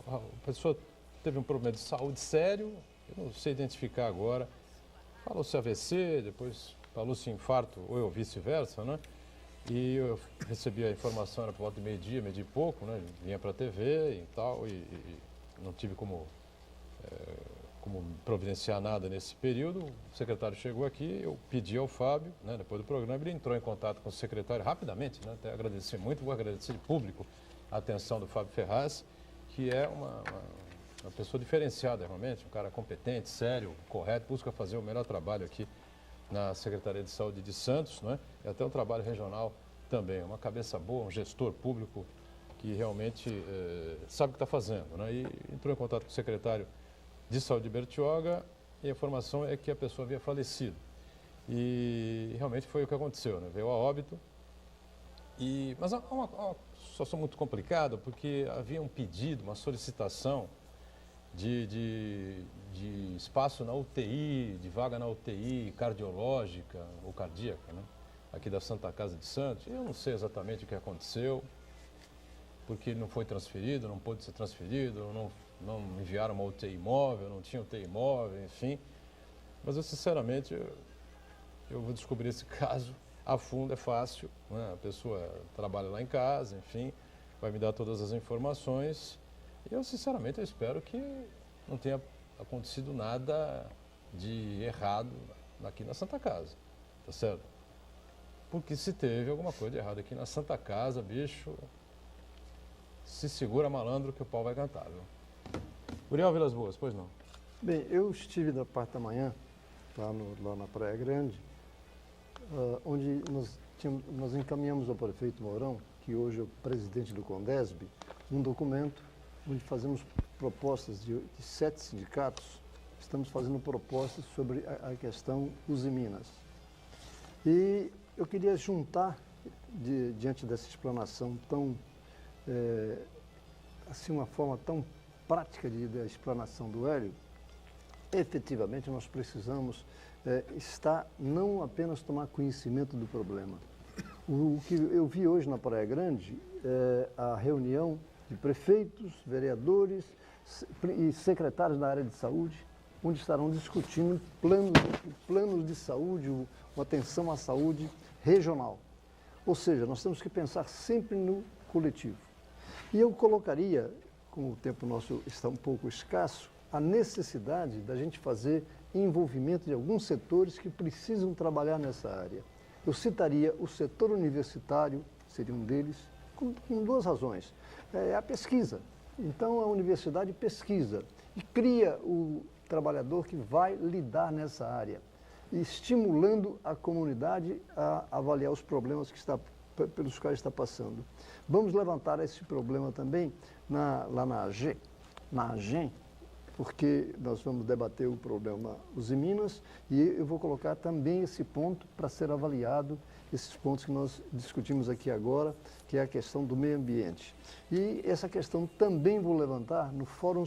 a pessoa teve um problema de saúde sério, eu não sei identificar agora. Falou-se AVC, depois falou-se infarto, ou vice-versa, né? E eu recebi a informação, era por volta de meio-dia e pouco, né? Vinha para a TV e tal, e não tive como providenciar nada nesse período. O secretário chegou aqui, eu pedi ao Fábio, né, depois do programa, ele entrou em contato com o secretário rapidamente, né? Até agradecer muito, vou agradecer de público a atenção do Fábio Ferraz, que é uma pessoa diferenciada realmente, um cara competente, sério, correto, busca fazer o melhor trabalho aqui na Secretaria de Saúde de Santos, né? E até um trabalho regional também, uma cabeça boa, um gestor público que realmente sabe o que está fazendo, né? E entrou em contato com o secretário de Saúde de Bertioga e a informação é que a pessoa havia falecido. E realmente foi o que aconteceu, né? Veio a óbito. Mas é uma situação muito complicada, porque havia um pedido, uma solicitação de espaço na UTI, de vaga na UTI cardiológica ou cardíaca, né? Aqui da Santa Casa de Santos. Eu não sei exatamente o que aconteceu, porque não foi transferido, não pôde ser transferido, não enviaram uma UTI móvel, não tinha UTI móvel, enfim. Mas eu, sinceramente, eu vou descobrir esse caso a fundo, é fácil, né? A pessoa trabalha lá em casa, enfim, vai me dar todas as informações. E eu, sinceramente, eu espero que não tenha acontecido nada de errado aqui na Santa Casa, tá certo? Porque se teve alguma coisa de errado aqui na Santa Casa, bicho, se segura malandro que o pau vai cantar, viu? Uriel Vilas Boas, pois não? Bem, eu estive da parte da manhã, lá na Praia Grande, onde nós encaminhamos ao prefeito Mourão, que hoje é o presidente do Condesb, um documento onde fazemos propostas de 7 sindicatos, estamos fazendo propostas sobre a questão Usiminas. E eu queria juntar, diante dessa explanação tão, assim, uma forma tão prática da explanação do Hélio, efetivamente nós precisamos não apenas tomar conhecimento do problema. O que eu vi hoje na Praia Grande é a reunião de prefeitos, vereadores e secretários da área de saúde, onde estarão discutindo planos de saúde, uma atenção à saúde regional. Ou seja, nós temos que pensar sempre no coletivo. E eu colocaria, como o tempo nosso está um pouco escasso, a necessidade da gente fazer envolvimento de alguns setores que precisam trabalhar nessa área. Eu citaria o setor universitário, seria um deles, com 2 razões. É a pesquisa. Então, a universidade pesquisa e cria o trabalhador que vai lidar nessa área, estimulando a comunidade a avaliar os problemas pelos quais está passando. Vamos levantar esse problema também lá na AGEM, porque nós vamos debater o problema Usiminas e eu vou colocar também esse ponto para ser avaliado, esses pontos que nós discutimos aqui agora, que é a questão do meio ambiente. E essa questão também vou levantar no Fórum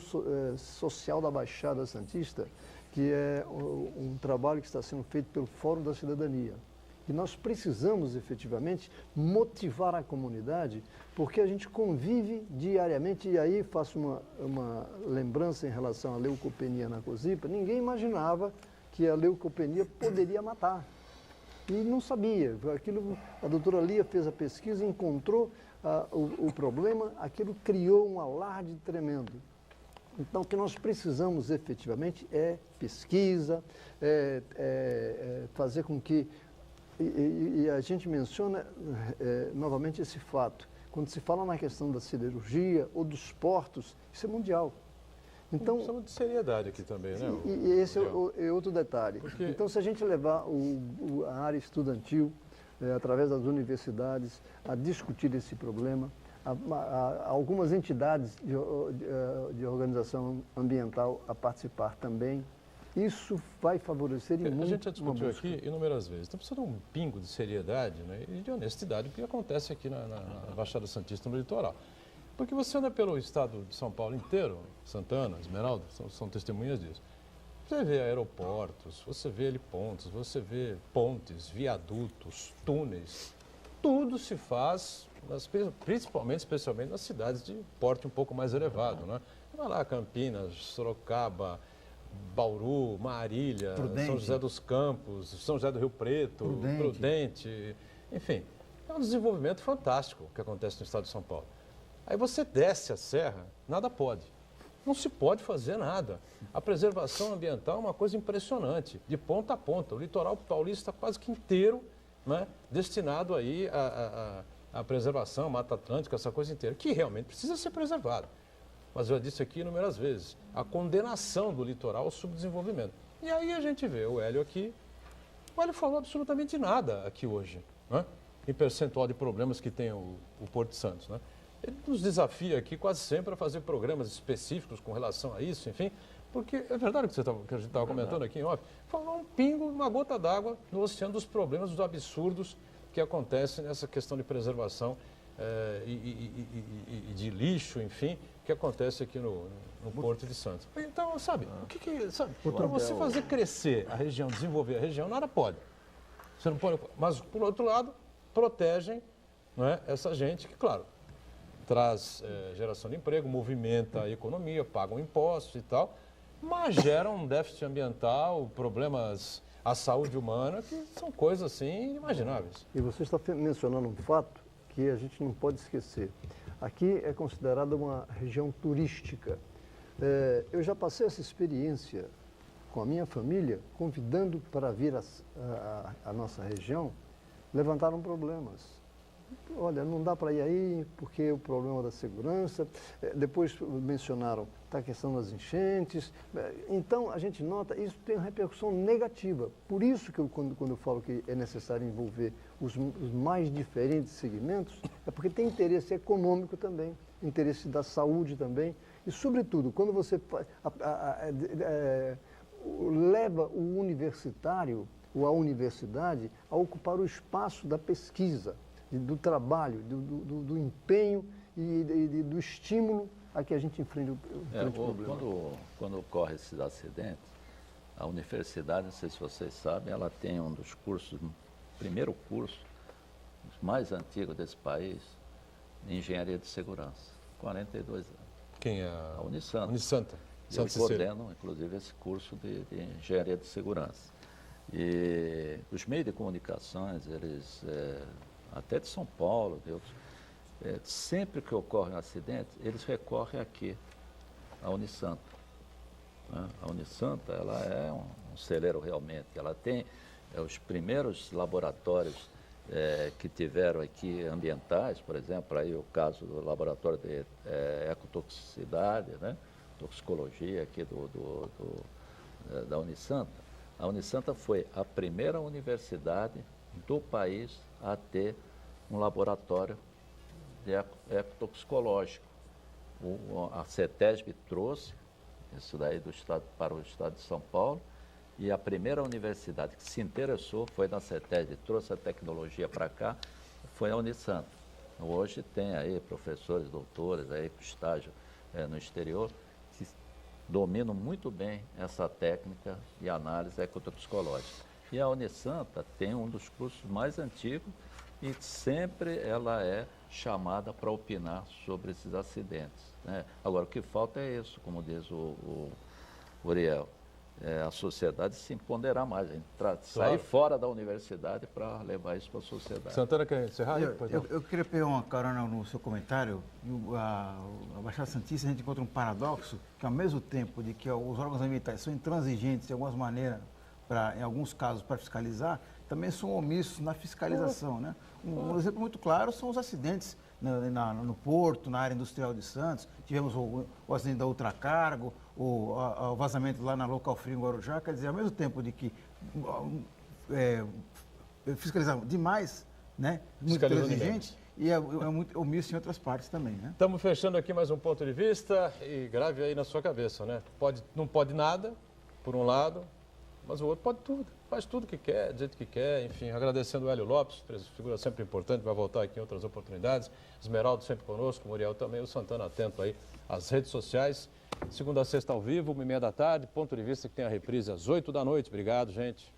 Social da Baixada Santista, que é um trabalho que está sendo feito pelo Fórum da Cidadania. E nós precisamos, efetivamente, motivar a comunidade, porque a gente convive diariamente, e aí faço uma lembrança em relação à leucopenia na COSIPA, ninguém imaginava que a leucopenia poderia matar. E não sabia. A doutora Lia fez a pesquisa, encontrou o problema, aquilo criou um alarde tremendo. Então, o que nós precisamos efetivamente é pesquisa, fazer com que... E a gente menciona novamente esse fato. Quando se fala na questão da siderurgia ou dos portos, isso é mundial. Então, precisamos de seriedade aqui também, né? E esse é outro detalhe. Porque... Então, se a gente levar a área estudantil, através das universidades, a discutir esse problema, algumas entidades de organização ambiental a participar também, isso vai favorecer muito. A gente já discutiu aqui inúmeras vezes. Então precisa de um pingo de seriedade, né, e de honestidade, o que acontece aqui na Baixada Santista, no litoral. Porque você anda pelo estado de São Paulo inteiro, Santana, Esmeralda, são testemunhas disso. Você vê aeroportos, você vê helipontos, você vê pontes, viadutos, túneis. Tudo se faz, principalmente, especialmente nas cidades de porte um pouco mais elevado, né? Vai lá, Campinas, Sorocaba, Bauru, Marília, Prudente. São José dos Campos, São José do Rio Preto, Prudente, enfim. É um desenvolvimento fantástico que acontece no estado de São Paulo. Aí você desce a serra, nada pode. Não se pode fazer nada. A preservação ambiental é uma coisa impressionante, de ponta a ponta. O litoral paulista quase que inteiro, né, destinado aí à preservação, Mata Atlântica, essa coisa inteira, que realmente precisa ser preservado. Mas eu já disse aqui inúmeras vezes, a condenação do litoral ao subdesenvolvimento. E aí a gente vê o Hélio aqui, o Hélio falou absolutamente nada aqui hoje, né, em percentual de problemas que tem o Porto de Santos, né? Ele nos desafia aqui quase sempre a fazer programas específicos com relação a isso, enfim, porque é verdade que a gente estava comentando aqui em off, falou um pingo, uma gota d'água no oceano dos problemas, dos absurdos que acontecem nessa questão de preservação e de lixo, enfim, que acontece aqui no Porto de Santos. Então, sabe, para você fazer crescer a região, desenvolver a região, nada pode. Você não pode, mas, por outro lado, protegem, não é, essa gente que, claro, traz geração de emprego, movimenta a economia, pagam impostos e tal, mas geram um déficit ambiental, problemas à saúde humana, que são coisas assim inimagináveis. E você está mencionando um fato que a gente não pode esquecer. Aqui é considerada uma região turística. Eu já passei essa experiência com a minha família, convidando para vir à nossa região, levantaram problemas. Olha, não dá para ir aí porque o problema da segurança. Depois mencionaram a questão das enchentes. Então, a gente nota, isso tem uma repercussão negativa. Por isso que quando eu falo que é necessário envolver os mais diferentes segmentos, é porque tem interesse econômico também, interesse da saúde também. E, sobretudo, quando você leva o universitário ou a universidade a ocupar o espaço da pesquisa, do trabalho, do empenho e do estímulo a que a gente enfrenta o problema. Quando ocorrem esses acidentes, a universidade, não sei se vocês sabem, ela tem um dos cursos, primeiro curso, os mais antigos desse país, de engenharia de segurança, 42 anos. Quem é? A Unisanta. Unisanta. Eu coordeno, inclusive, esse curso de engenharia de segurança. E os meios de comunicações, eles... até de São Paulo, de outros, sempre que ocorre um acidente, eles recorrem aqui, à Unisanta. Né? A Unisanta, ela é um celeiro realmente, ela tem os primeiros laboratórios que tiveram aqui ambientais, por exemplo, aí o caso do laboratório de ecotoxicidade, né? Toxicologia aqui da Unisanta. A Unisanta foi a primeira universidade do país a ter um laboratório de ecotoxicológico. A CETESB trouxe isso daí para o estado de São Paulo, e a primeira universidade que se interessou foi na CETESB, trouxe a tecnologia para cá, foi a Unisanta. Hoje tem aí professores, doutores aí com estágio no exterior, que dominam muito bem essa técnica de análise ecotoxicológica. E a Unisanta tem um dos cursos mais antigos e sempre ela é chamada para opinar sobre esses acidentes, né? Agora, o que falta é isso, como diz o Uriel, a sociedade se empoderar mais, sair fora da universidade para levar isso para a sociedade. Santana, quer encerrar? Eu queria pegar uma carona no seu comentário. A Baixada Santista, a gente encontra um paradoxo, que ao mesmo tempo de que os órgãos ambientais são intransigentes de algumas maneiras, em alguns casos, para fiscalizar, também são omissos na fiscalização, né? Um exemplo muito claro são os acidentes no Porto, na área industrial de Santos, tivemos o acidente da Ultracargo, o vazamento lá na Local Free em Guarujá, quer dizer, ao mesmo tempo de que fiscalizavam demais, né, muito exigente, e é muito omisso em outras partes também, né? Estamos fechando aqui mais um ponto de vista e grave aí na sua cabeça, né? Não pode nada, por um lado, mas o outro pode tudo. Faz tudo que quer, do jeito que quer, enfim. Agradecendo o Hélio Lopes, figura sempre importante, vai voltar aqui em outras oportunidades. Esmeraldo sempre conosco, Muriel também, o Santana atento aí às redes sociais. Segunda a sexta ao vivo, 1h30 da tarde, ponto de vista que tem a reprise às 8 da noite. Obrigado, gente.